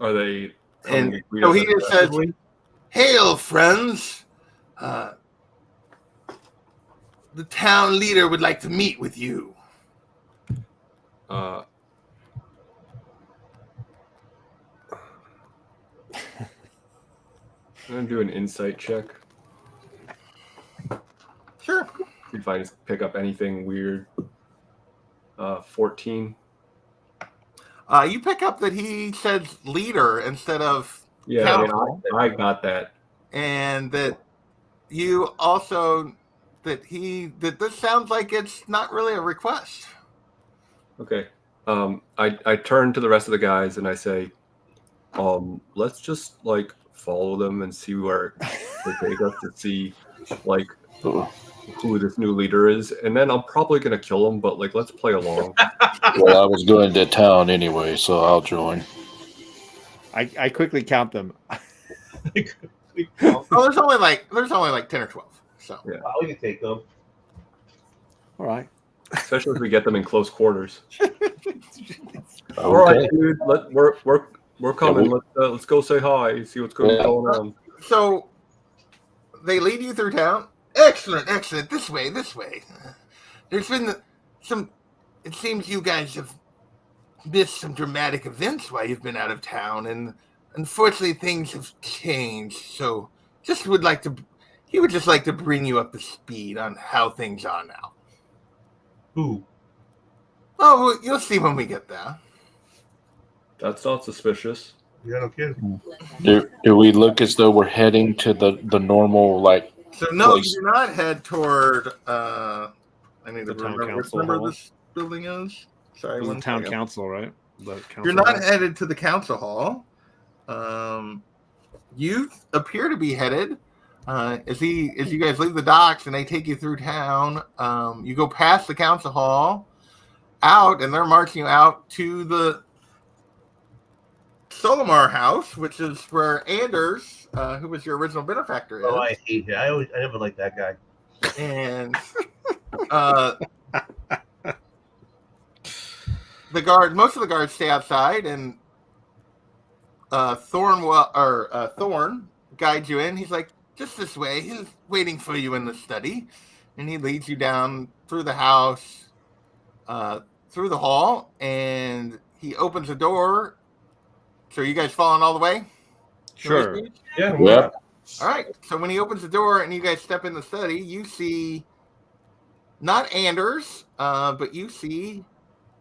Are they? And to greet so us he just says, aggressively? "Hail, friends! The town leader would like to meet with you." Uh, I'm gonna do an insight check. Sure. See if I just pick up anything weird. 14. You pick up that he says leader instead of Yeah, council, I got that. and that you also that this sounds like it's not really a request. Okay. I turn to the rest of the guys and I say, let's just like follow them and see where they take us to see like who this new leader is, and then I'm probably gonna kill him, but like let's play along. Well, I was going to town anyway, so I'll join. I quickly count them. Oh, there's only like 10 or 12. So Yeah. Wow, we can take them. All right. Especially if we get them in close quarters. Okay. All right, dude. We're coming. Let's go say hi. See what's going on. So they lead you through town. Excellent. This way. There's been some. It seems you guys have missed some dramatic events while you've been out of town, and unfortunately things have changed. So he would just like to bring you up to speed on how things are now. Who? Oh, you'll see when we get there. That's not suspicious. Yeah, no kidding. Do we look as though we're heading to the normal like? So no, Place. you do not head toward. I need to The town remember which council number hall. this building is. Sorry, The one town second. council, right? The council You're not hall. headed to the council hall. You appear to be headed. As you guys leave the docks and they take you through town, you go past the council hall, out, and they're marching you out to the Saltmarsh house, which is where Anders, who was your original benefactor, is. Oh, I hate him. I never liked that guy. And most of the guards stay outside, and Thorn guides you in. He's like, just this way. He's waiting for you in the study, and he leads you down through the house, through the hall, and he opens the door. So are you guys following all the way? Sure. Yeah. Yep. All right. So when he opens the door and you guys step in the study, you see not Anders, but you see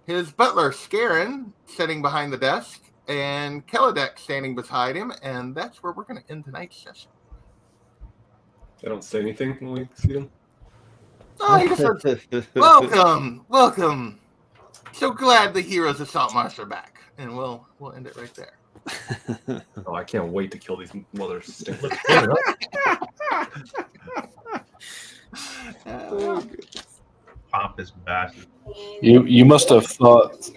his butler, Scarin, sitting behind the desk, and Kelladek standing beside him, and that's where we're going to end tonight's session. They don't say anything when we see them. Oh, he just says, welcome. So glad the heroes of Saltmarsh are back, and we'll end it right there. Oh, I can't wait to kill these mothers. Stinkers. Pompous bastard. You must have thought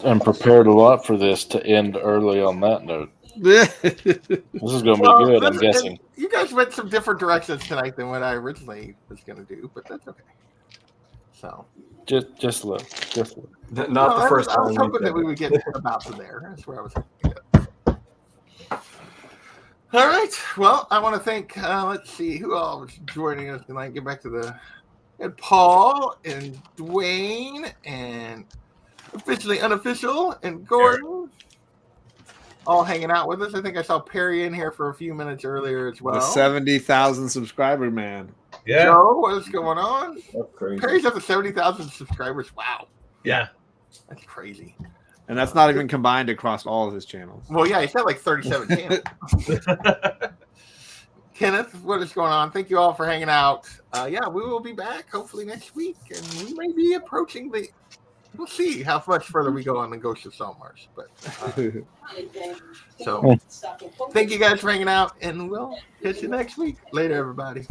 and prepared a lot for this to end early on that note. This is going to be good, I'm guessing. You guys went some different directions tonight than what I originally was going to do, but that's okay. So Just look. Not the first I was time. hoping that we would get about to there. That's where I was hoping. All right. Well, I want to thank. Let's see who all was joining us tonight. Get back to the. And Paul and Dwayne and officially unofficial and Gordon all hanging out with us. I think I saw Perry in here for a few minutes earlier as well. The 70,000 subscriber man. Yeah. Joe, what is going on? That's crazy. Perry's up to 70,000 subscribers. Wow, Yeah. that's crazy. And that's not even combined across all of his channels. Well, yeah, he's got like 37 channels. Kenneth, what is going on? Thank you all for hanging out. Yeah, we will be back hopefully next week, and we may be approaching the we'll see how much further we go on the Ghost of Saltmarsh. But so, thank you guys for hanging out, and we'll catch you next week. Later, everybody.